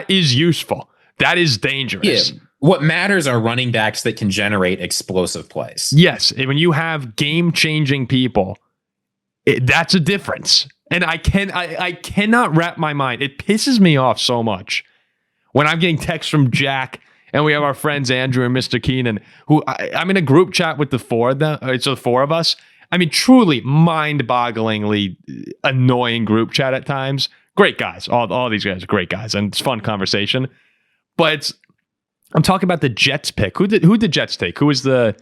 is useful. That is dangerous. Yeah. What matters are running backs that can generate explosive plays. Yes. When you have game-changing people, that's a difference. And I cannot wrap my mind. It pisses me off so much when I'm getting texts from Jack and we have our friends Andrew and Mr. Keenan, who I'm in a group chat with the four of them. It's the four of us. I mean, truly mind-bogglingly annoying group chat at times. Great guys. All these guys are great guys. And it's fun conversation. But I'm talking about the Jets pick. Who did the Jets take? Who was the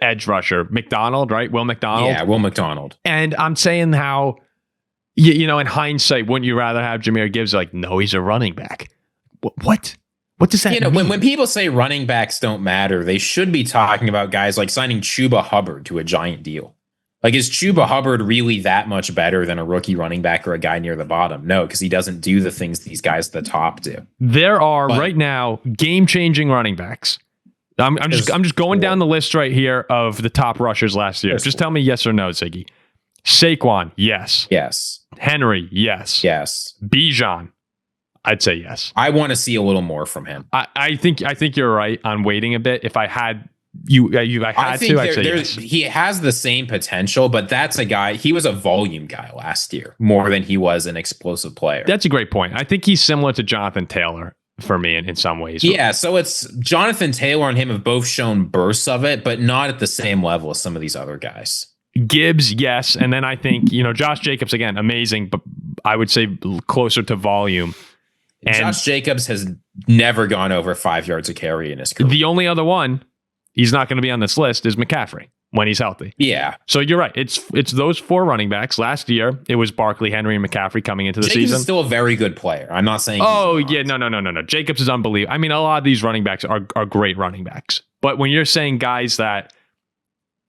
edge rusher? McDonald, right? Will McDonald? Yeah, Will McDonald. And I'm saying how, in hindsight, wouldn't you rather have Jahmyr Gibbs? Like, no, he's a running back. What? What does that mean? When people say running backs don't matter, they should be talking about guys like signing Chuba Hubbard to a giant deal. Like, is Chuba Hubbard really that much better than a rookie running back or a guy near the bottom? No, because he doesn't do the things these guys at the top do. There are right now game-changing running backs. I'm just going down the list right here of the top rushers last year. Just tell me yes or no, Ziggy. Saquon, yes. Yes. Henry, yes. Yes. Bijan, I'd say yes. I want to see a little more from him. I think you're right on waiting a bit. If I had I'd say yes. He has the same potential, but that's a guy. He was a volume guy last year more than he was an explosive player. That's a great point. I think he's similar to Jonathan Taylor for me in some ways. Yeah, so it's Jonathan Taylor and him have both shown bursts of it, but not at the same level as some of these other guys. Gibbs, yes. And then I think, Josh Jacobs, again, amazing, but I would say closer to volume. And Josh Jacobs has never gone over 5 yards a carry in his career. The only other one he's not going to be on this list is McCaffrey when he's healthy. Yeah. So you're right. It's those four running backs. Last year, it was Barkley, Henry, and McCaffrey coming into the Jacobs season. Is still a very good player. I'm not saying. Oh, yeah. No. Jacobs is unbelievable. I mean, a lot of these running backs are great running backs. But when you're saying guys that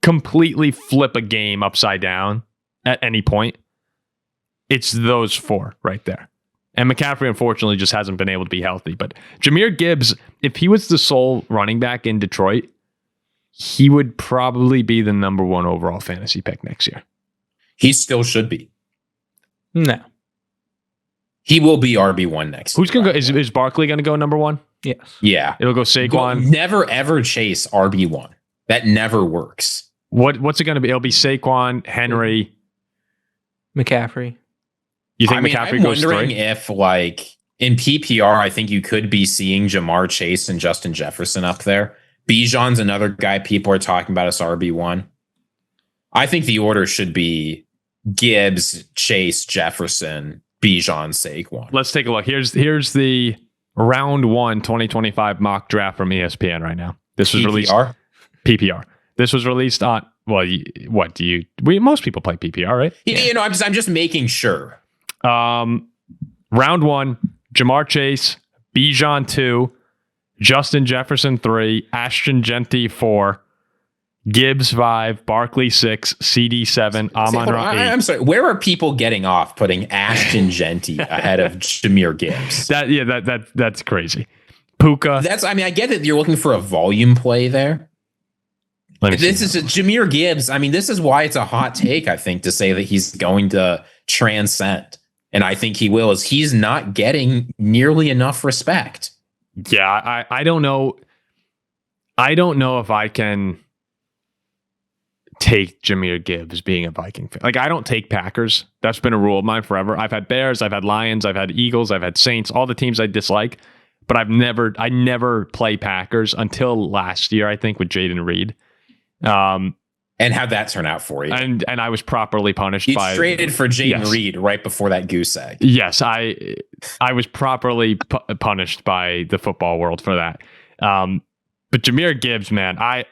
completely flip a game upside down at any point, it's those four right there. And McCaffrey, unfortunately, just hasn't been able to be healthy. But Jahmyr Gibbs, if he was the sole running back in Detroit, he would probably be the number one overall fantasy pick next year. He still should be. No. He will be RB1 next year. Who's going to go? Is Barkley going to go number one? Yes. Yeah. It'll go Saquon. Never, ever chase RB1. That never works. What's it going to be? It'll be Saquon, Henry, McCaffrey. You think McCaffrey goes 3? I'm wondering if, like, in PPR, I think you could be seeing Ja'Marr Chase and Justin Jefferson up there. Bijan's another guy people are talking about as RB1. I think the order should be Gibbs, Chase, Jefferson, Bijan, Saquon. Let's take a look. Here's the round 1 2025 mock draft from ESPN right now. This was released PPR. This was released on most people play PPR, right? You know, I'm just making sure. Round 1, Ja'Marr Chase, Bijan 2, Justin Jefferson 3, Ashton Genty 4, Gibbs 5, Barkley 6, CD 7, Amon-Ra 8. I'm sorry. Where are people getting off putting Ashton Genty ahead of Jahmyr Gibbs? That's crazy. Puka. I get that you're looking for a volume play there. This is Jahmyr Gibbs. I mean, this is why it's a hot take, I think, to say that he's going to transcend. And I think he will, is he's not getting nearly enough respect. Yeah, I don't know. I don't know if I can take Jahmyr Gibbs being a Viking fan. Like, I don't take Packers. That's been a rule of mine forever. I've had Bears, I've had Lions, I've had Eagles, I've had Saints, all the teams I dislike. But I never play Packers until last year, I think, with Jaden Reed. And how'd that turn out for you? And I was properly punished. You traded for Jaden Reed right before that goose egg. Yes, I was properly punished by the football world for that. But Jahmyr Gibbs, man, I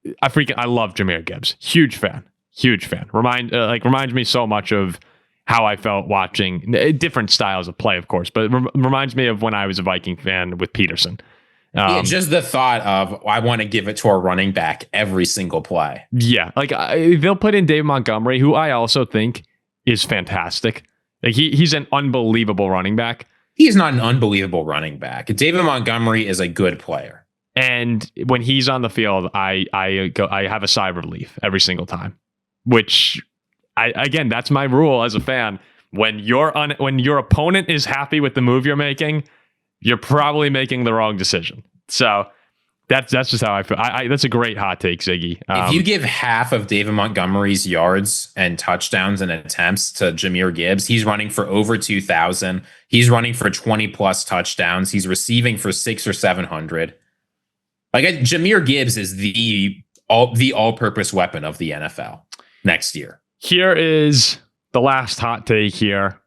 love Jahmyr Gibbs. Huge fan. Reminds me so much of how I felt watching different styles of play, of course, but reminds me of when I was a Viking fan with Peterson. Just the thought of, I want to give it to a running back every single play. Yeah, like they'll put in David Montgomery, who I also think is fantastic. Like he's an unbelievable running back. He's not an unbelievable running back. David Montgomery is a good player. And when he's on the field, I have a sigh of relief every single time. Which, again, that's my rule as a fan. When your opponent is happy with the move you're making, you're probably making the wrong decision. So that's just how I feel. That's a great hot take, Ziggy. If you give half of David Montgomery's yards and touchdowns and attempts to Jahmyr Gibbs, he's running for over 2,000. He's running for 20 plus touchdowns. He's receiving for 600 or 700. Like, Jahmyr Gibbs is the all-purpose weapon of the NFL next year. Here is the last hot take here.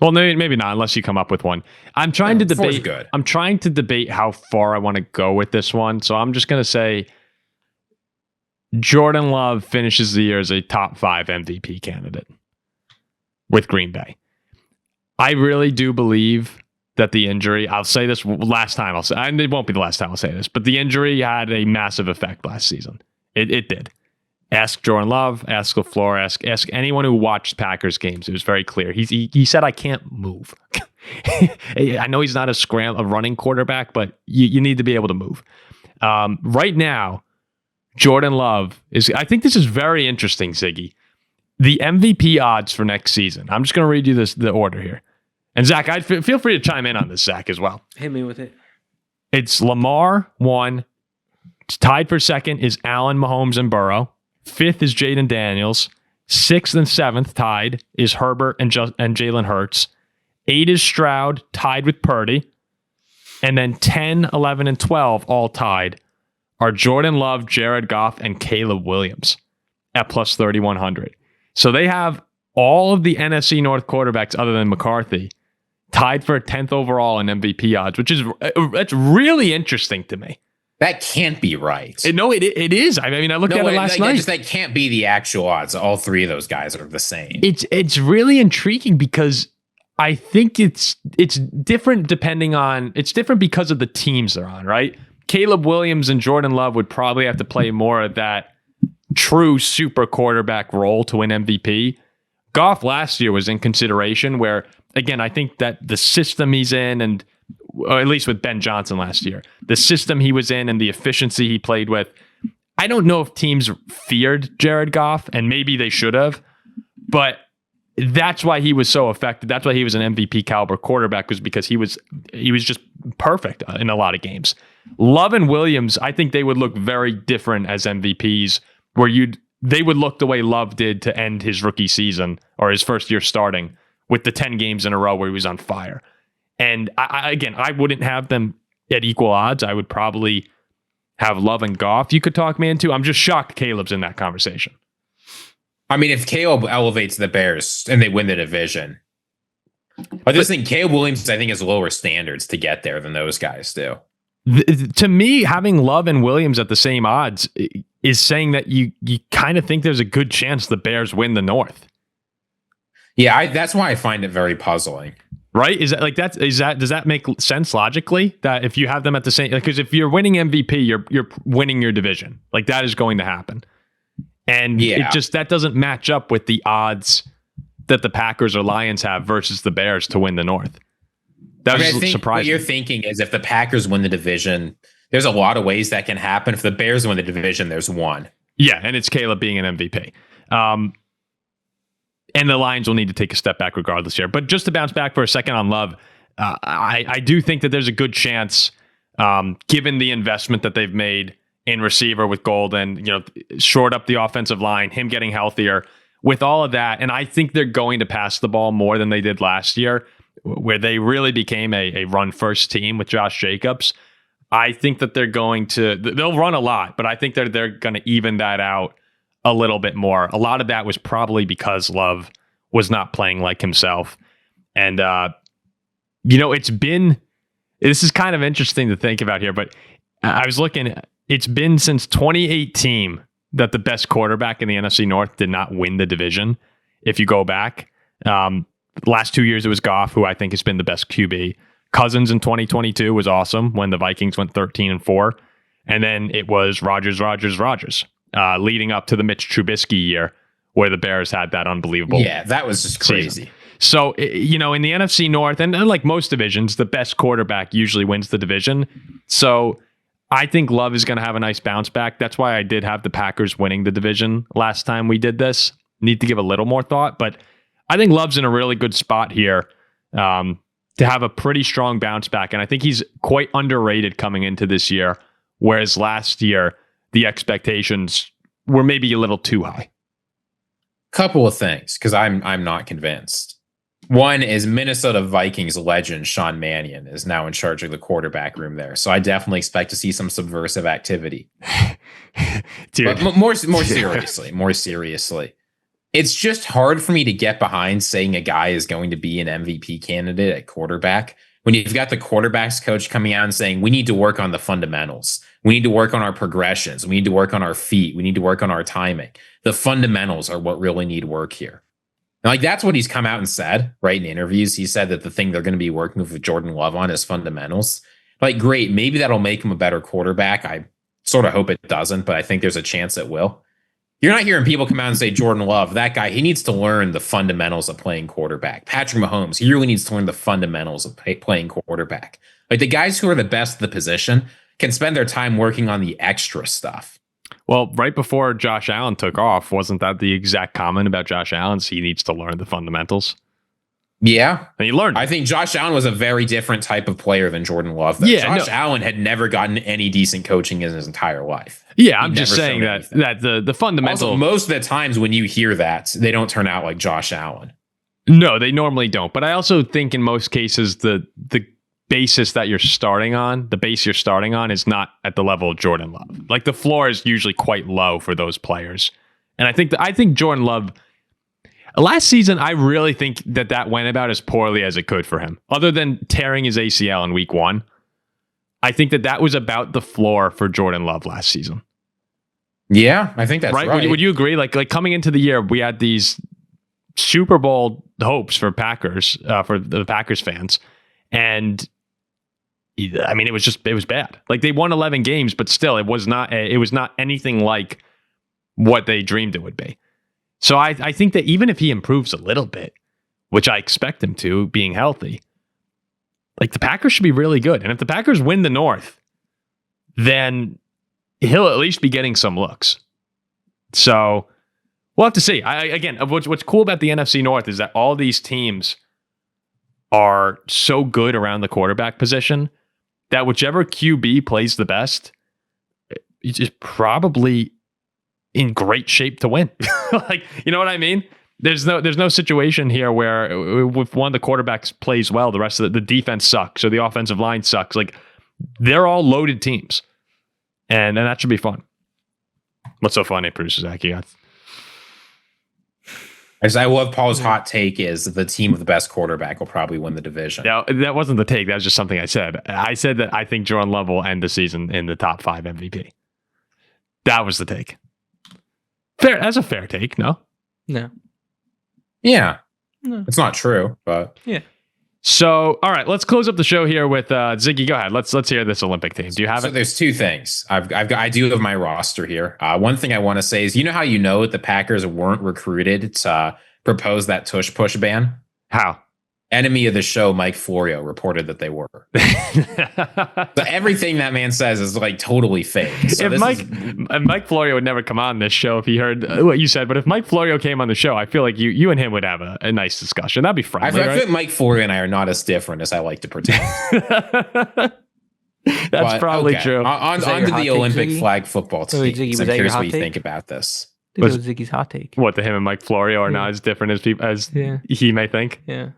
Well, maybe not, unless you come up with one. I'm trying to debate. Good. I'm trying to debate how far I want to go with this one. So I'm just going to say Jordan Love finishes the year as a top 5 MVP candidate with Green Bay. I really do believe that the injury, I'll say this last time, and it won't be the last time I'll say this, but the injury had a massive effect last season. It did. Ask Jordan Love, ask LaFleur, ask anyone who watched Packers games. It was very clear. He said, I can't move. I know he's not a running quarterback, but you need to be able to move. Right now, Jordan Love I think this is very interesting, Ziggy. The MVP odds for next season. I'm just going to read you the order here. And Zach, feel free to chime in on this, Zach, as well. Hit me with it. It's Lamar, 1. Tied for second is Allen, Mahomes, and Burrow. 5th is Jaden Daniels. 6th and 7th tied is Herbert and Jalen Hurts. 8 is Stroud, tied with Purdy. And then 10, 11, and 12, all tied, are Jordan Love, Jared Goff, and Caleb Williams at plus 3,100. So they have all of the NFC North quarterbacks other than McCarthy tied for 10th overall in MVP odds, that's really interesting to me. That can't be right. No, it is. I mean, I looked at it last night. That can't be the actual odds. All 3 of those guys are the same. It's really intriguing because I think it's different it's different because of the teams they're on, right? Caleb Williams and Jordan Love would probably have to play more of that true super quarterback role to win MVP. Goff last year was in consideration where, again, I think that the system he's in or at least with Ben Johnson last year, the system he was in and the efficiency he played with, I don't know if teams feared Jared Goff, and maybe they should have, but that's why he was so effective. That's why he was an MVP caliber quarterback, was because he was just perfect in a lot of games. Love and Williams, I think they would look very different as MVPs where they would look the way Love did to end his rookie season or his first year starting with the 10 games in a row where he was on fire. And I wouldn't have them at equal odds. I would probably have Love and Goff you could talk me into. I'm just shocked Caleb's in that conversation. I mean, if Caleb elevates the Bears and they win the division, I just think Caleb Williams, I think, has lower standards to get there than those guys do. To me, having Love and Williams at the same odds is saying that you kind of think there's a good chance the Bears win the North. Yeah, that's why I find it very puzzling. Right? Does that make sense logically? That if you have them at the same, because if you're winning MVP, you're winning your division. Like that is going to happen. And that doesn't match up with the odds that the Packers or Lions have versus the Bears to win the North. That was surprising. What you're thinking is if the Packers win the division, there's a lot of ways that can happen. If the Bears win the division, there's one. Yeah, and it's Caleb being an MVP. And the Lions will need to take a step back regardless here. But just to bounce back for a second on Love, I do think that there's a good chance, given the investment that they've made in receiver with Golden, short up the offensive line, him getting healthier, with all of that. And I think they're going to pass the ball more than they did last year, where they really became a run-first team with Josh Jacobs. I think that they'll run a lot, but I think they're going to even that out a little bit more. A lot of that was probably because Love was not playing like himself. And, this is kind of interesting to think about here, but I was looking, it's been since 2018 that the best quarterback in the NFC North did not win the division. If you go back, the last 2 years, it was Goff, who I think has been the best QB. Cousins in 2022 was awesome when the Vikings went 13-4. And then it was Rodgers. Leading up to the Mitch Trubisky year where the Bears had that unbelievable. Yeah, that was just crazy. Season. So, in the NFC North, and like most divisions, the best quarterback usually wins the division. So I think Love is going to have a nice bounce back. That's why I did have the Packers winning the division last time we did this. Need to give a little more thought, but I think Love's in a really good spot here to have a pretty strong bounce back. And I think he's quite underrated coming into this year, whereas last year, the expectations were maybe a little too high. Couple of things, because I'm not convinced. One is Minnesota Vikings legend Sean Mannion is now in charge of the quarterback room there. So I definitely expect to see some subversive activity. Dude. But more seriously, it's just hard for me to get behind saying a guy is going to be an MVP candidate at quarterback when you've got the quarterbacks coach coming out and saying, we need to work on the fundamentals. We need to work on our progressions. We need to work on our feet. We need to work on our timing. The fundamentals are what really need work here. And like, that's what he's come out and said, right? In interviews, he said that the thing they're going to be working with Jordan Love on is fundamentals. Like, great. Maybe that'll make him a better quarterback. I sort of hope it doesn't, but I think there's a chance it will. You're not hearing people come out and say, Jordan Love, that guy, he needs to learn the fundamentals of playing quarterback. Patrick Mahomes, he really needs to learn the fundamentals of playing quarterback. Like, the guys who are the best at the position can spend their time working on the extra stuff. Well, right before Josh Allen took off, wasn't that the exact comment about Josh Allen? He needs to learn the fundamentals. Yeah. And he learned. I think Josh Allen was a very different type of player than Jordan Love. Josh Allen had never gotten any decent coaching in his entire life. Yeah, I'm just saying that the fundamental. Also, most of the times when you hear that, they don't turn out like Josh Allen. No, they normally don't. But I also think in most cases the basis that you're starting on, the base you're starting on, is not at the level of Jordan Love. Like, the floor is usually quite low for those players. And I think Jordan Love, last season, I really think that went about as poorly as it could for him. Other than tearing his ACL in week 1, I think that was about the floor for Jordan Love last season. Yeah, I think that's right. Would you agree? Like coming into the year, we had these Super Bowl hopes for the Packers fans. And I mean, it was bad. Like, they won 11 games, but still, it was not anything like what they dreamed it would be. So I think that even if he improves a little bit, which I expect him to, being healthy, like, the Packers should be really good. And if the Packers win the North, then he'll at least be getting some looks. So we'll have to see. Again, what's cool about the NFC North is that all these teams are so good around the quarterback position that whichever QB plays the best is probably in great shape to win. Like, you know what I mean? There's no situation here where if one of the quarterbacks plays well, the rest of the defense sucks or the offensive line sucks. Like, they're all loaded teams, and that should be fun. What's so funny, Producer Zack? You got. As I love Paul's hot take is the team with the best quarterback will probably win the division. No, that wasn't the take. That was just something I said. I said that I think Jordan Love will end the season in the top 5 MVP. That was the take. Fair. That's a fair take. No. Yeah. No. It's not true, but yeah. So, all right, let's close up the show here with Ziggy. Go ahead. Let's hear this Olympic team. Do you have it? There's 2 things. I do have my roster here. One thing I want to say is, you know how the Packers weren't recruited to propose that tush push ban? How? Enemy of the show, Mike Florio, reported that they were. So everything that man says is like totally fake. So Mike Florio would never come on this show if he heard what you said. But if Mike Florio came on the show, I feel like you and him would have a nice discussion. That'd be friendly. I feel like Mike Florio and I are not as different as I like to pretend. That's probably true. On to the Olympic flag football team. Ziggy, I'm curious what you think about this. That was Ziggy's hot take. What, him and Mike Florio are not as different as he may think? Yeah.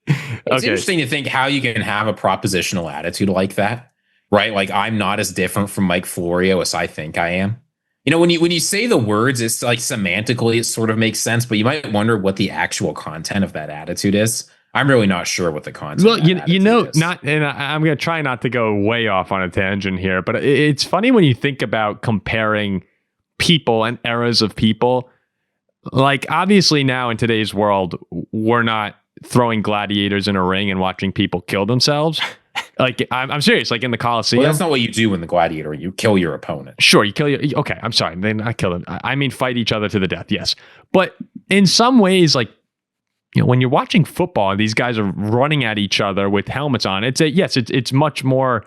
It's interesting to think how you can have a propositional attitude like that, right? Like, I'm not as different from Mike Florio as I think I am. You know, when you say the words, it's like semantically it sort of makes sense, but you might wonder what the actual content of that attitude is. I'm really not sure what the content. Well, is. and I'm going to try not to go way off on a tangent here, but it's funny when you think about comparing people and eras of people. Like, obviously now in today's world, we're not throwing gladiators in a ring and watching people kill themselves. Like, I'm serious. Like in the Coliseum. Well, that's not what you do in the Gladiator. You kill your opponent. Sure, you kill your. Okay, I'm sorry. Then I kill them. I mean, fight each other to the death. Yes, but in some ways, like, you know, when you're watching football and these guys are running at each other with helmets on, it's much more.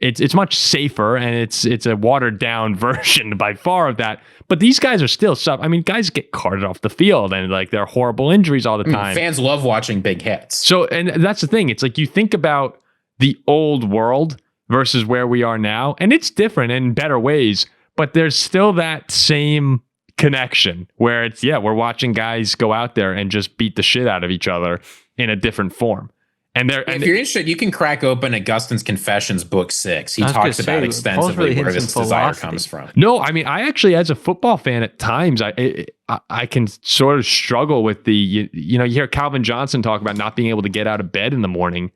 It's much safer, and it's a watered down version by far of that. But these guys are still I mean, guys get carted off the field, and like they're horrible injuries all the time. Fans love watching big hits. So, and that's the thing. It's like you think about the old world versus where we are now, and it's different in better ways. But there's still that same connection where it's we're watching guys go out there and just beat the shit out of each other in a different form. And if you're interested, you can crack open Augustine's Confessions, Book 6. He talks about extensively where this desire comes from. No, I mean, I actually, as a football fan, at times, I can sort of struggle with you hear Calvin Johnson talk about not being able to get out of bed in the morning.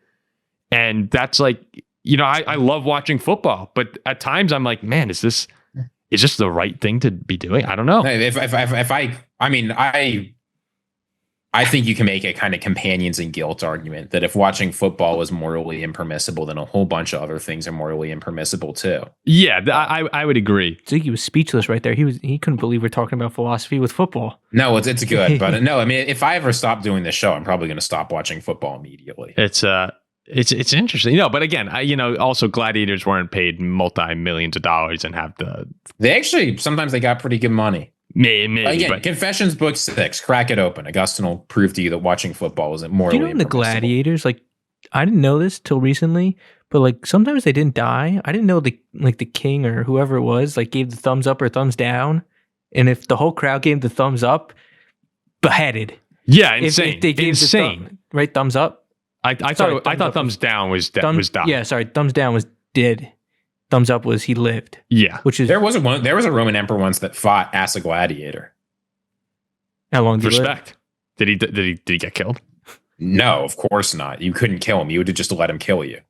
And that's like, I love watching football, but at times I'm like, man, is this the right thing to be doing? I don't know. I think you can make a kind of companions and guilt argument that if watching football was morally impermissible, then a whole bunch of other things are morally impermissible too. Yeah, I would agree. Ziggy was speechless right there. He couldn't believe we're talking about philosophy with football. No, it's good, but no, I mean, if I ever stop doing this show, I'm probably going to stop watching football immediately. It's interesting, but again, also gladiators weren't paid multi-millions of dollars and have the. They actually sometimes they got pretty good money. Maybe again, but Confessions Book 6. Crack it open. Augustine will prove to you that watching football isn't morally. Do you know in the gladiators? Like, I didn't know this till recently, but like sometimes they didn't die. I didn't know the king or whoever it was like gave the thumbs up or thumbs down, and if the whole crowd gave the thumbs up, beheaded. Yeah, insane. If they gave the thumbs up. I thought thumbs down was was died. Yeah, sorry, thumbs down was dead. Thumbs up was he lived. Yeah, which is there was a Roman emperor once that fought as a gladiator. How long did respect? He live? Did he get killed? No, of course not. You couldn't kill him. You would have just let him kill you.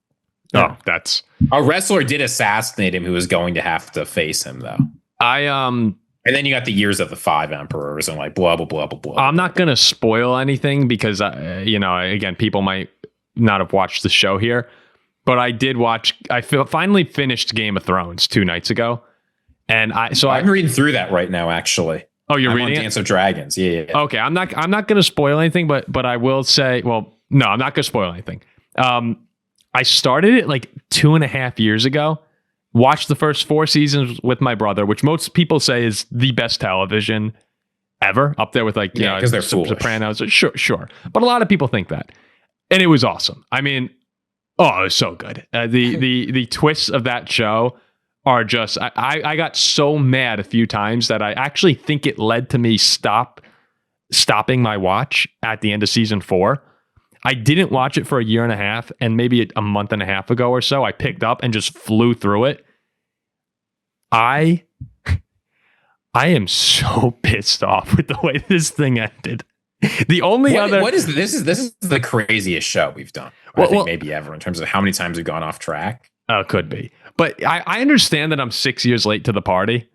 Oh, that's a wrestler did assassinate him who was going to have to face him though. And then you got the years of the 5 emperors and like blah blah blah blah blah. I'm not gonna spoil anything because again, people might not have watched the show here. But I did watch. I finally finished Game of Thrones 2 nights ago, and I'm reading through that right now. Actually, you're reading Dance of Dragons. Yeah. Okay, I'm not going to spoil anything, but I will say. Well, no, I'm not going to spoil anything. I started it like 2.5 years ago. Watched the first 4 seasons with my brother, which most people say is the best television ever, up there with like because they're Sopranos. Sure, but a lot of people think that, and it was awesome. I mean. Oh, it was so good. The twists of that show are just, I got so mad a few times that I actually think it led to me stopping my watch at the end of season 4. I didn't watch it for a year and a half, and maybe a month and a half ago or so, I picked up and just flew through it. I am so pissed off with the way this thing ended. The only what is this is the craziest show we've done. I think maybe ever in terms of how many times we've gone off track. Could be. But I understand that I'm 6 years late to the party.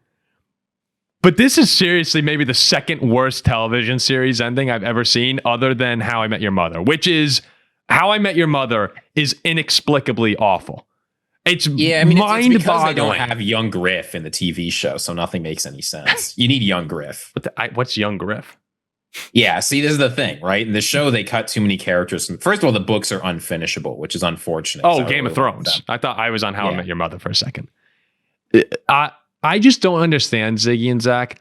But this is seriously maybe the second worst television series ending I've ever seen, other than How I Met Your Mother, which is How I Met Your Mother is inexplicably awful. It's mind-boggling. It's because they don't have young Griff in the TV show, so nothing makes any sense. You need young Griff. What's young Griff? Yeah, see, this is the thing, right? In the show, they cut too many characters. First of all, the books are unfinishable, which is unfortunate. Oh, Game of Thrones. I thought I was on How I Met Your Mother for a second. I just don't understand, Ziggy and Zach,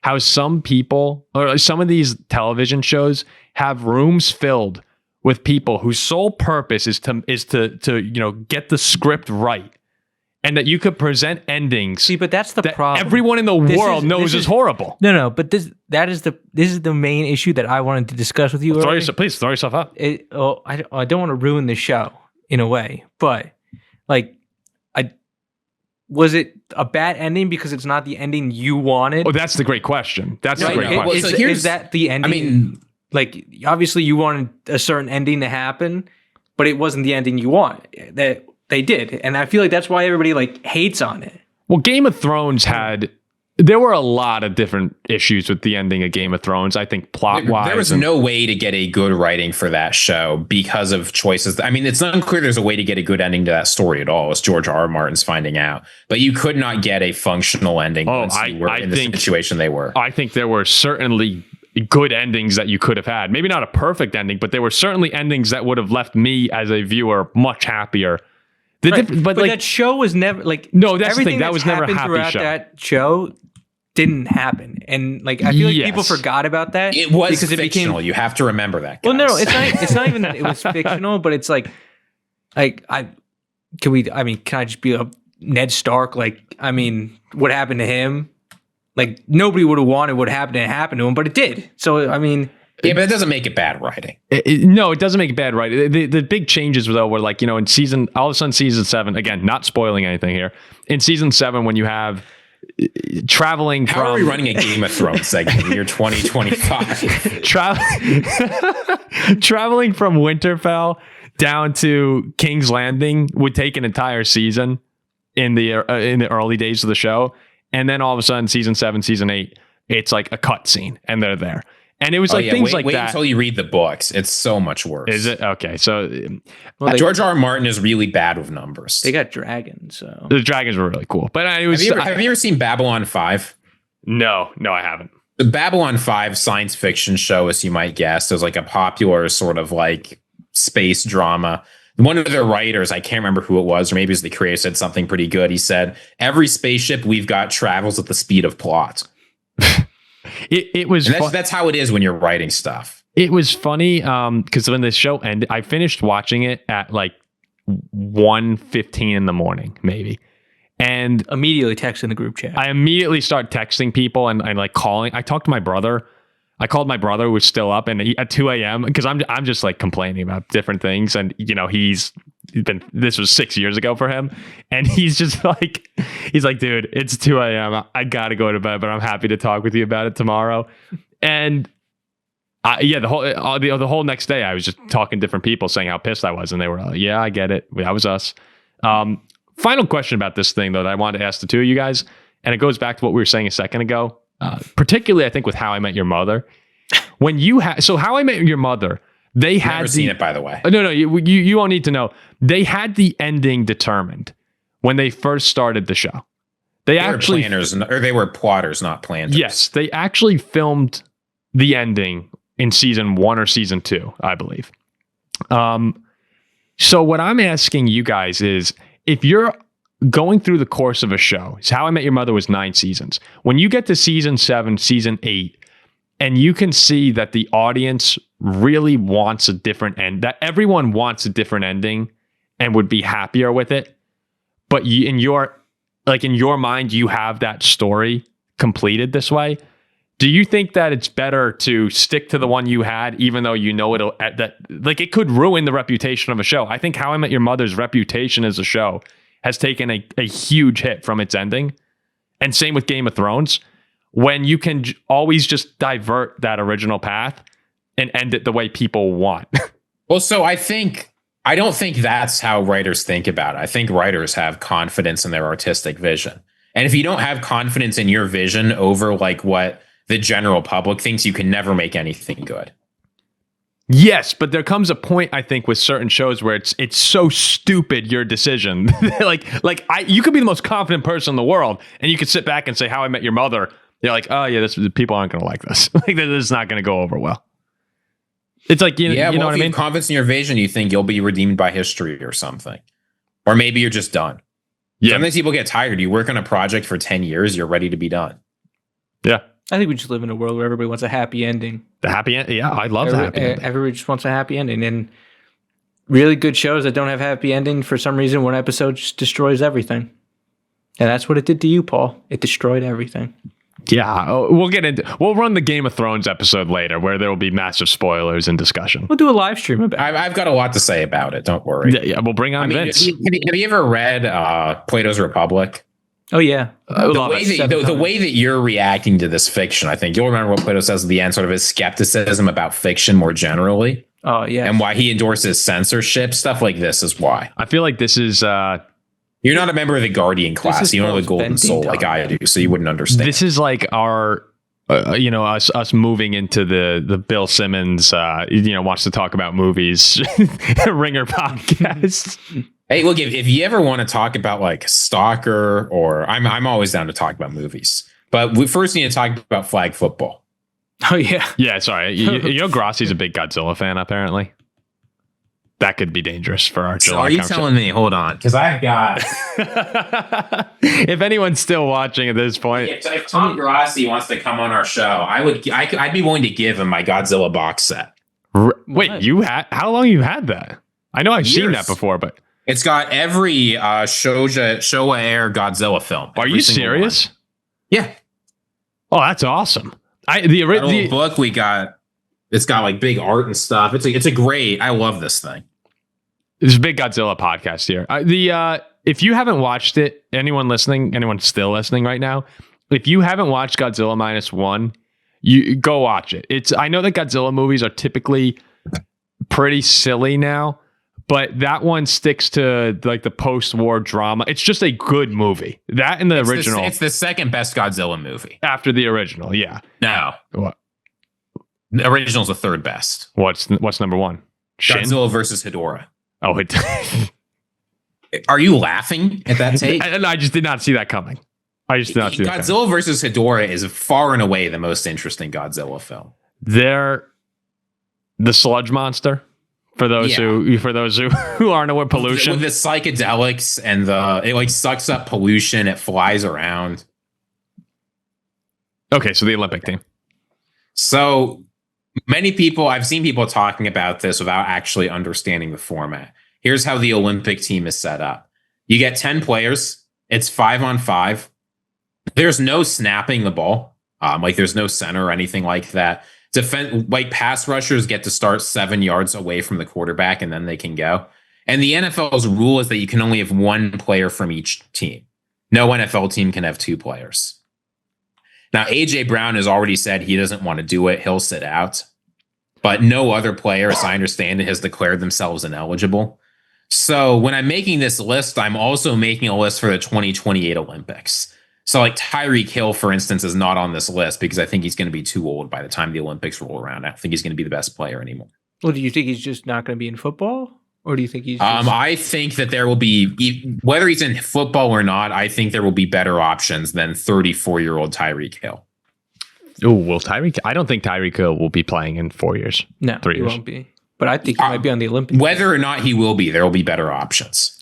how some people or some of these television shows have rooms filled with people whose sole purpose is to get the script right, and that you could present endings. See, but that's the problem. Everyone in the world knows is horrible. No, but this is the main issue that I wanted to discuss with you. Please throw yourself up. I don't want to ruin the show in a way, but was it a bad ending because it's not the ending you wanted? Oh, that's the great question. That's the great question. Is that the ending? I mean, obviously you wanted a certain ending to happen, but it wasn't the ending you want. That they did, and I feel like that's why everybody hates on it. Well, Game of Thrones there were a lot of different issues with the ending of Game of Thrones. I think plot-wise. There was no way to get a good writing for that show because of choices. I mean, it's unclear there's a way to get a good ending to that story at all. It's George R.R. Martin's finding out. But you could not get a functional ending once you were in the situation they were. I think there were certainly good endings that you could have had. Maybe not a perfect ending, but there were certainly endings that would have left me as a viewer much happier. But that show was never no, that's the thing. That was never a happy show. That show didn't happen, and I feel like people forgot about that. It was because fictional. You have to remember that. Guys. Well, no, it's not even. It was fictional, but it's can I just be a Ned Stark? What happened to him? Nobody would have wanted what happened to him, but it did. So I mean. Yeah, but it doesn't make it bad writing. No, it doesn't make it bad writing. The big changes, though, were in season, all of a sudden, season 7, again, not spoiling anything here. In season 7, when you have traveling from... How are we running a Game of Thrones segment in the year 2025? Traveling from Winterfell down to King's Landing would take an entire season in the early days of the show. And then all of a sudden, season 7, season 8, it's like a cut scene, and they're there. And it was things like that. Wait until you read the books. It's so much worse. Is it? Okay. So George R.R. Martin is really bad with numbers. They got dragons. So the dragons were really cool. But have you ever seen Babylon 5? No, I haven't. The Babylon 5 science fiction show, as you might guess, is a popular sort of space drama. One of their writers, I can't remember who it was, or maybe it was the creator, said something pretty good. He said, every spaceship we've got travels at the speed of plot. It was that's how it is when you're writing stuff. It was funny because when the show ended, I finished watching it at 1:15 in the morning, maybe, and immediately texting the group chat. I immediately start texting people and calling. I talked to my brother. I called my brother, who was still up, and at 2 a.m. because I'm just complaining about different things, and this was 6 years ago for him, and he's just he's like, dude, it's 2 a.m. I gotta go to bed, but I'm happy to talk with you about it tomorrow. And the whole next day I was just talking to different people saying how pissed I was, and they were like, yeah, I get it. That was us. Final question about this thing though that I wanted to ask the two of you guys, and it goes back to what we were saying a second ago, particularly I think with How I Met Your Mother. When you How I Met Your Mother. They had never seen it, by the way. No, you won't need to know. They had the ending determined when they first started the show. They were planners, or they were plotters, not planners. Yes, they actually filmed the ending in season 1 or season 2, I believe. So what I'm asking you guys is, if you're going through the course of a show, How I Met Your Mother was 9 seasons. When you get to season 7, season 8, and you can see that the audience really wants a different end, that everyone wants a different ending and would be happier with it, but in your like in your mind, you have that story completed this way. Do you think that it's better to stick to the one you had, even though you know it could ruin the reputation of a show? I think How I Met Your Mother's reputation as a show has taken a huge hit from its ending. And same with Game of Thrones, when you can always just divert that original path and end it the way people want. Well, so I don't think that's how writers think about it. I think writers have confidence in their artistic vision. And if you don't have confidence in your vision over like what the general public thinks, you can never make anything good. Yes, but there comes a point, I think, with certain shows where it's so stupid your decision. You could be the most confident person in the world, and you could sit back and say How I Met Your Mother. You're like, oh yeah, people aren't going to like this. Like this is not going to go over well. It's like you know what I mean. If you have confidence in your vision, you think you'll be redeemed by history or something, or maybe you're just done. Yeah, sometimes people get tired. You work on a project for 10 years, you're ready to be done. Yeah. I think we just live in a world where everybody wants a happy ending. The happy end? Yeah, I love the happy ending. Everybody just wants a happy ending. And really good shows that don't have happy ending, for some reason, one episode just destroys everything. And that's what it did to you, Paul. It destroyed everything. Yeah, we'll run the Game of Thrones episode later where there will be massive spoilers and discussion. We'll do a live stream about it. I've got a lot to say about it. Don't worry. Yeah, we'll bring on Vince. Have you ever read Plato's Republic? Oh, yeah. The way that you're reacting to this fiction, I think you'll remember what Plato says at the end, sort of his skepticism about fiction more generally. Oh, yeah. And why he endorses censorship. Stuff like this is why. I feel like this is... you're not a member of the Guardian class. You don't know the Golden Soul like I do, so you wouldn't understand. This is like our... us moving into the Bill Simmons, wants to talk about movies, Ringer podcast. Hey, look, if you ever want to talk about like Stalker, or I'm always down to talk about movies, but we first need to talk about flag football. Oh yeah, yeah. Sorry, Grassi's a big Godzilla fan. Apparently, that could be dangerous for our July. So are you telling me? Hold on, because I've got. If anyone's still watching at this point, if Tom Grassi wants to come on our show, I'd be willing to give him my Godzilla box set. Wait, how long you had that? I know I've seen that before, but. It's got every Showa Air Godzilla film. Are you serious? One. Yeah. Oh, that's awesome. The book we got, it's got like big art and stuff. It's a great. I love this thing. It's a big Godzilla podcast here. If you haven't watched it, anyone still listening right now, if you haven't watched Godzilla -1, you go watch it. I know that Godzilla movies are typically pretty silly now. But that one sticks to like the post-war drama. It's just a good movie. That and the original. It's the second best Godzilla movie. After the original, yeah. No. What? The original's the third best. What's number one? Shin? Godzilla versus Hedorah. Oh, Are you laughing at that take? I just did not see that coming. Godzilla versus Hedorah is far and away the most interesting Godzilla film. They're the sludge monster. For those who aren't aware, pollution with the psychedelics and it like sucks up pollution. It flies around. Okay, so the Olympic team. So many people, I've seen people talking about this without actually understanding the format. Here's how the Olympic team is set up. You get 10 players. It's 5-on-5. There's no snapping the ball. There's no center or anything like that. Pass rushers get to start 7 yards away from the quarterback and then they can go. And the NFL's rule is that you can only have one player from each team. No NFL team can have two players. Now, AJ Brown has already said he doesn't want to do it. He'll sit out. But no other player, as I understand it, has declared themselves ineligible. So when I'm making this list, I'm also making a list for the 2028 Olympics. So like Tyreek Hill, for instance, is not on this list because I think he's going to be too old by the time the Olympics roll around. I don't think he's going to be the best player anymore. Well, do you think he's just not going to be in football? Or do you think he's I think that there will be, whether he's in football or not, I think there will be better options than 34-year-old Tyreek Hill. Oh, well, I don't think Tyreek Hill will be playing in 4 years. No, 3 years. He won't be. But I think he might be on the Olympics. Whether or not he will be, there will be better options.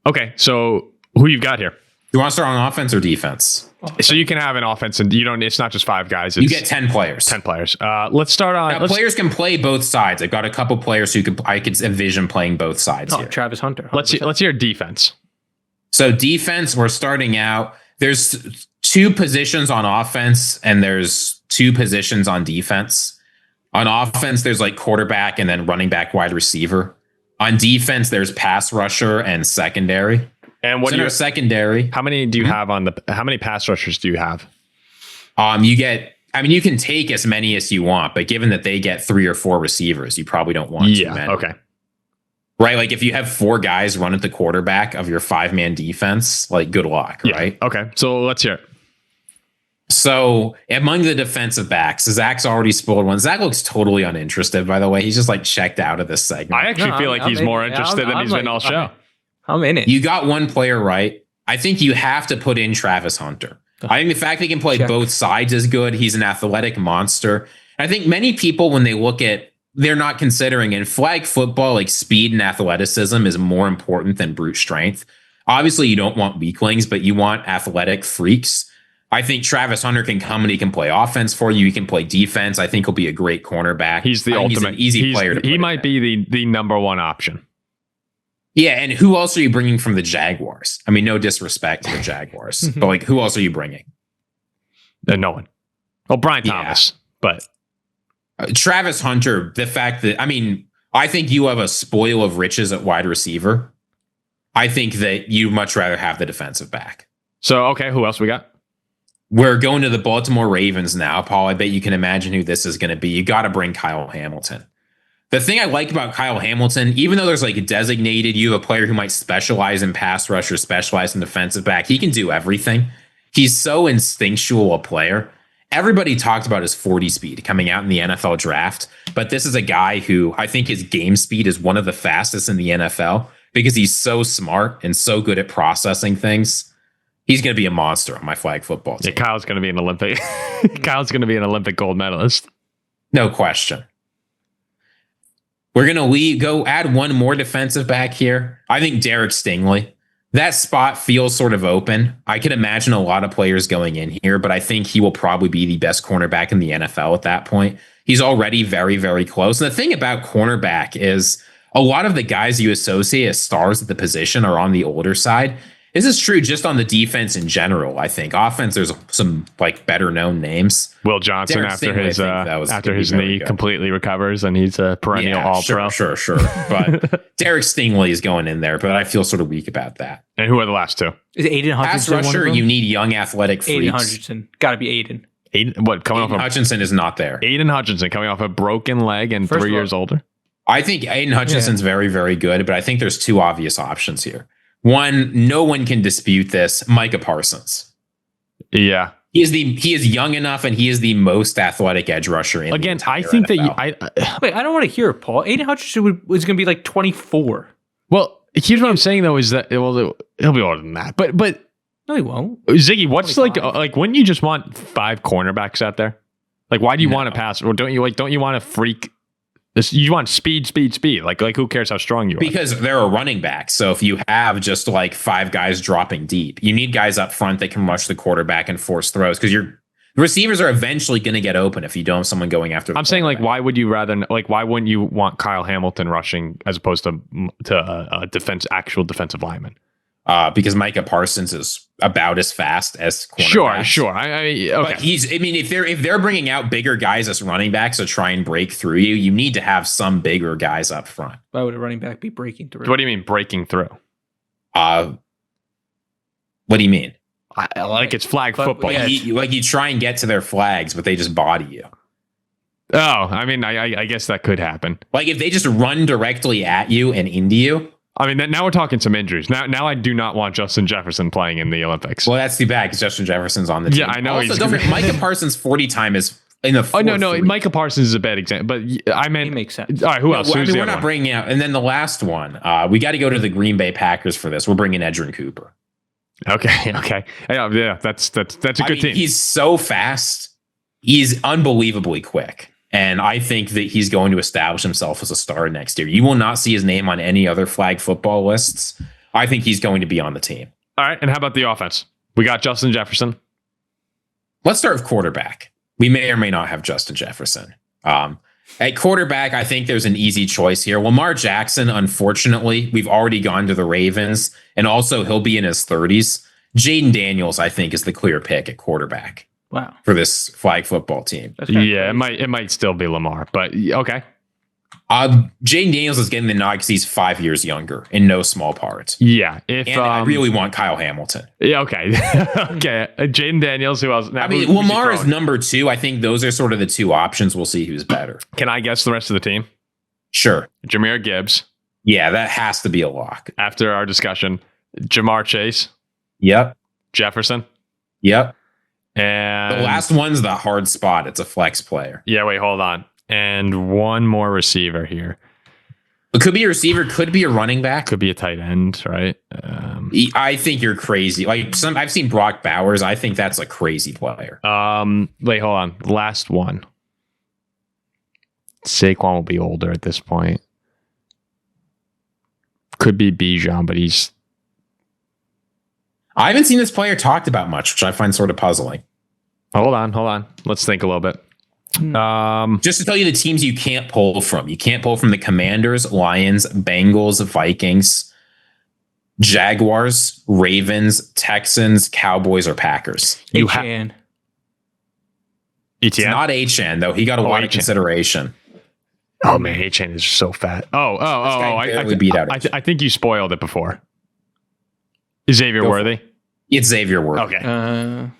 Okay, so who you've got here? You want to start on offense or defense? So you can have an offense, and it's not just 5 guys. You get 10 players. 10 players. Let's start on. Now, players can play both sides. I've got a couple players I could envision playing both sides here. Travis Hunter. 100%. Let's hear defense. So defense, we're starting out. There's 2 positions on offense and there's 2 positions on defense. On offense, there's like quarterback and then running back, wide receiver. On defense, there's pass rusher and secondary. And what your secondary? How many do you have how many pass rushers do you have? You can take as many as you want, but given that they get 3 or 4 receivers, you probably don't want too many. Okay. Right? Like if you have 4 guys run at the quarterback of your 5-man defense, like good luck, right? Okay. So let's hear it. So among the defensive backs, Zach's already spoiled one. Zach looks totally uninterested, by the way. He's just like checked out of this segment. I actually feel like he's more interested than he's been all show. I'm in it. You got one player right. I think you have to put in Travis Hunter. I think the fact that he can play both sides is good. He's an athletic monster. I think many people, when they look at, they're not considering in flag football, like speed and athleticism is more important than brute strength. Obviously, you don't want weaklings, but you want athletic freaks. I think Travis Hunter can come and he can play offense for you. He can play defense. I think he'll be a great cornerback. He's the ultimate. He's an easy player to play. He might be the number one option. Yeah, and who else are you bringing from the Jaguars? I mean, no disrespect to the Jaguars, but like, who else are you bringing? No one. Well, Brian Thomas, but Travis Hunter. The fact that I think you have a spoil of riches at wide receiver. I think that you much rather have the defensive back. So okay, who else we got? We're going to the Baltimore Ravens now, Paul. I bet you can imagine who this is going to be. You got to bring Kyle Hamilton. The thing I like about Kyle Hamilton, even though there's like a designated, you have a player who might specialize in pass rush or specialize in defensive back. He can do everything. He's so instinctual a player. Everybody talked about his 40 speed coming out in the NFL draft, but this is a guy who I think his game speed is one of the fastest in the NFL because he's so smart and so good at processing things. He's going to be a monster on my flag football team. Yeah, Kyle's going to be an Olympic. Kyle's going to be an Olympic gold medalist. No question. We're going to go add one more defensive back here. I think Derek Stingley. That spot feels sort of open. I can imagine a lot of players going in here, but I think he will probably be the best cornerback in the NFL at that point. He's already very, very close. And the thing about cornerback is a lot of the guys you associate as stars at the position are on the older side. This is true just on the defense in general, I think. Offense, there's some like better known names. Will Johnson Derek after his knee completely recovers and he's a perennial all-pro. Sure. But Derek Stingley is going in there, but I feel sort of weak about that. And who are the last 2? Is Aiden Hutchinson? Pass rusher, you need young athletic freaks. Aiden Hutchinson. Got to be Aiden. Aiden Hutchinson is not there. Aiden Hutchinson coming off a broken leg and 3 years older. I think Aiden Hutchinson's very, very good, but I think there's 2 obvious options here. One, no one can dispute this. Micah Parsons. Yeah. He is young enough and he is the most athletic edge rusher in again, the entire I think NFL. that wait, I don't want to hear it, Paul. Aiden Hutchinson was going to be like 24. Well, here's what I'm saying though is that he'll be older than that. But no, he won't. Ziggy, what's 25. like when you just want 5 cornerbacks out there? Like why do you want to pass? Or don't you want to freak? You want speed. Like who cares how strong you are? Because they're a running back. So if you have just like 5 guys dropping deep, you need guys up front that can rush the quarterback and force throws because your receivers are eventually going to get open if you don't have someone going after. I'm saying like, why wouldn't you want Kyle Hamilton rushing as opposed to a actual defensive lineman? Because Micah Parsons is about as fast as cornerbacks. Sure. Okay. But if they're bringing out bigger guys as running backs to try and break through you, you need to have some bigger guys up front. Why would a running back be breaking through? What do you mean breaking through? What do you mean? It's flag football. You try and get to their flags, but they just body you. Oh, I mean, I guess that could happen. Like if they just run directly at you and into you. I mean, now we're talking some injuries. Now I do not want Justin Jefferson playing in the Olympics. Well, that's too bad because Justin Jefferson's on the team. Yeah, I know. Also, Micah Parsons' 40 time is in the 4-3. No. Micah Parsons is a bad example, but I meant it makes sense. All right, who else? We're not bringing out. And then the last one, we got to go to the Green Bay Packers for this. We're bringing Edgerrin Cooper. Okay. Yeah, that's a good team. He's so fast. He's unbelievably quick. And I think that he's going to establish himself as a star next year. You will not see his name on any other flag football lists. I think he's going to be on the team. All right. And how about the offense? We got Justin Jefferson. Let's start with quarterback. We may or may not have Justin Jefferson. At quarterback, I think there's an easy choice here. Lamar Jackson, unfortunately, we've already gone to the Ravens, and also he'll be in his 30s. Jaden Daniels, I think, is the clear pick at quarterback. Wow. For this flag football team. Yeah, it might still be Lamar, but okay. Jaden Daniels is getting the nod because he's 5 years younger in no small part. Yeah. And I really want Kyle Hamilton. Yeah, okay. Okay. Jaden Daniels, who else? Now, Lamar is number 2. I think those are sort of the two options. We'll see who's better. Can I guess the rest of the team? Sure. Jahmyr Gibbs. Yeah, that has to be a lock. After our discussion, Jamar Chase. Yep. Jefferson. Yep. And the last one's the hard spot. It's a flex player. Yeah, wait, hold on. And one more receiver here. It could be a receiver, could be a running back. Could be a tight end, right? I think you're crazy. Like I've seen Brock Bowers. I think that's a crazy player. Wait, hold on. Last one. Saquon will be older at this point. Could be Bijan, but I haven't seen this player talked about much, which I find sort of puzzling. Hold on. Let's think a little bit. Just to tell you the teams you can't pull from. You can't pull from the Commanders, Lions, Bengals, Vikings, Jaguars, Ravens, Texans, Cowboys, or Packers. Etienne. It's not Etienne, though. He got a lot of consideration. Oh, man. Etienne is so fat. I think you spoiled it before. Xavier Worthy? It's Xavier Worthy. Okay.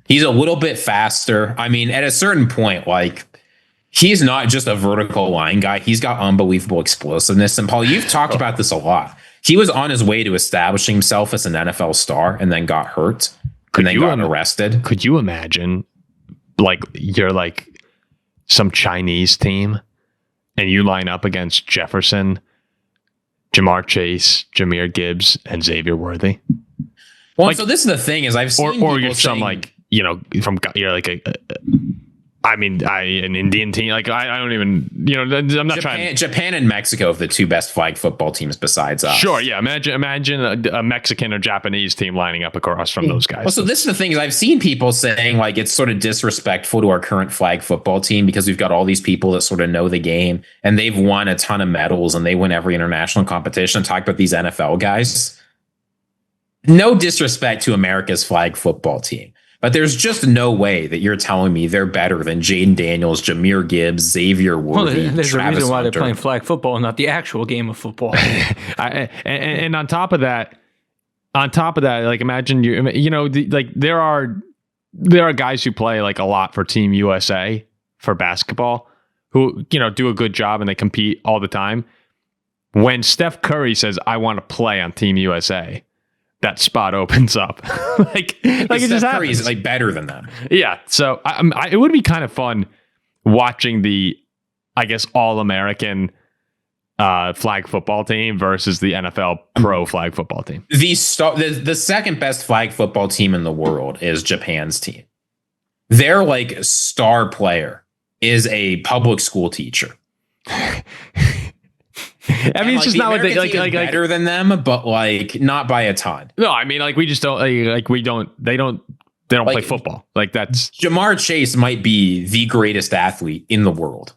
He's a little bit faster. I mean, at a certain point, like, he's not just a vertical line guy. He's got unbelievable explosiveness. And Paul, you've talked about this a lot. He was on his way to establishing himself as an NFL star and then got hurt and then got arrested. Could you imagine, like, you're like some Chinese team and you line up against Jefferson, Jamar Chase, Jahmyr Gibbs, and Xavier Worthy? Well, like, so this is the thing is I've seen or you're some like, you know, you're like an Indian team. Like I don't even, you know, I'm not trying. Japan and Mexico are the two best flag football teams besides us. Sure, yeah. Imagine a Mexican or Japanese team lining up across from those guys. Well, so this is the thing is I've seen people saying like it's sort of disrespectful to our current flag football team because we've got all these people that sort of know the game and they've won a ton of medals and they win every international competition. Talk about these NFL guys. No disrespect to America's flag football team. But there's just no way that you're telling me they're better than Jaden Daniels, Jahmyr Gibbs, Xavier Worthy, there's Travis a reason why Hunter. they're playing flag football and not the actual game of football. and on top of that, like imagine there are guys who play like a lot for Team USA for basketball who, you know, do a good job and they compete all the time. When Steph Curry says, "I want to play on Team USA," that spot opens up. like it just happens. Is like better than them. Yeah. So it would be kind of fun watching the, I guess, All-American flag football team versus the NFL pro flag football team. The second best flag football team in the world is Japan's team. Their like star player is a public school teacher. I mean, it's just not what they like better than them, but like not by a ton. No, I mean, like we just don't they don't play football. Like that's Jamar Chase might be the greatest athlete in the world.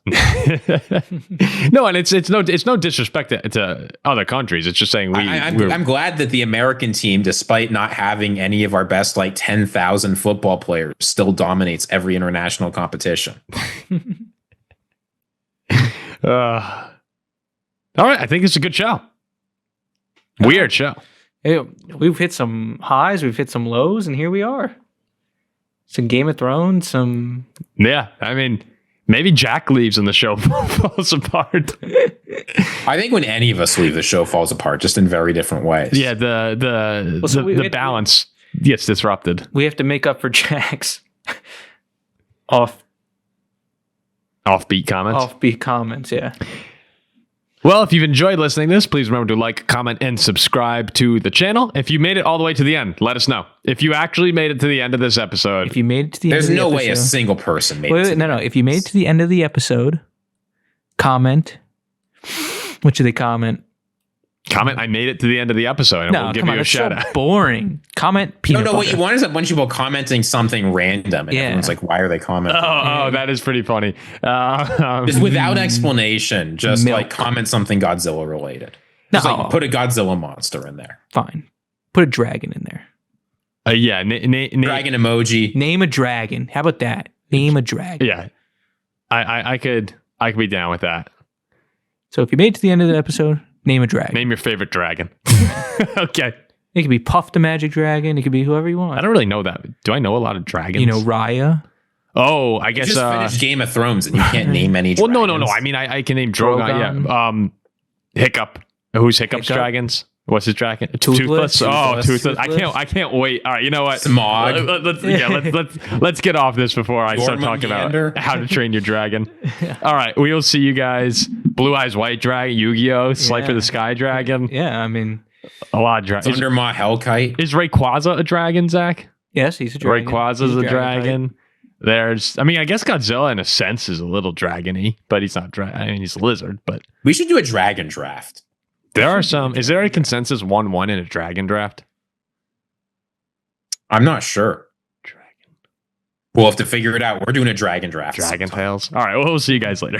No, and it's no disrespect to other countries. It's just saying I'm glad that the American team, despite not having any of our best like 10,000 football players, still dominates every international competition. All right, I think it's a good show. Weird show. Hey, we've hit some highs, we've hit some lows, and here we are. Some Game of Thrones, some... Yeah, I mean, maybe Jack leaves and the show falls apart. I think when any of us leave, the show falls apart, just in very different ways. Yeah, the balance gets disrupted. We have to make up for Jack's offbeat comments. Offbeat comments, yeah. Well, if you've enjoyed listening to this, please remember to like, comment, and subscribe to the channel. If you made it all the way to the end, let us know. If you actually made it to the end of this episode. If you made it to the end of the episode. There's no way a single person made it. No. If you made it to the end of the episode, comment. What should they comment? Comment, I made it to the end of the episode, and we'll give you a shout out. Boring. Comment peanut butter. What you want is a bunch of people commenting something random, and everyone's like, why are they commenting? Oh, that is pretty funny. Just without explanation, just like comment something Godzilla related. Just like put a Godzilla monster in there. Fine. Put a dragon in there. Dragon emoji. Name a dragon. How about that? Name a dragon. Yeah. I could be down with that. So if you made it to the end of the episode, name a dragon. Name your favorite dragon. Okay. It could be Puff the Magic Dragon. It could be whoever you want. I don't really know that. Do I know a lot of dragons? You know, Raya. Oh, I guess. You just finished Game of Thrones and you can't name any dragons. Well, no. I mean, I can name Drogon. Yeah. Hiccup. Who's Hiccup's dragons? What's his dragon? Toothless. Oh, Toothless. I can't wait. All right, you know what? Smog. Let's get off this before I start talking about how to train your dragon. All right, we will see you guys. Blue Eyes White Dragon, Yu-Gi-Oh, Slifer the Sky Dragon. Yeah, I mean, a lot of dragons. Thundermaw Hellkite. Is Rayquaza a dragon, Zach? Yes, he's a dragon. Rayquaza's a dragon. I guess Godzilla in a sense is a little dragony, but he's not he's a lizard. But we should do a dragon draft. There are some. Is there a consensus 1-1 in a dragon draft? I'm not sure. We'll have to figure it out. We're doing a dragon draft. Dragon Tales. All right. Well, we'll see you guys later.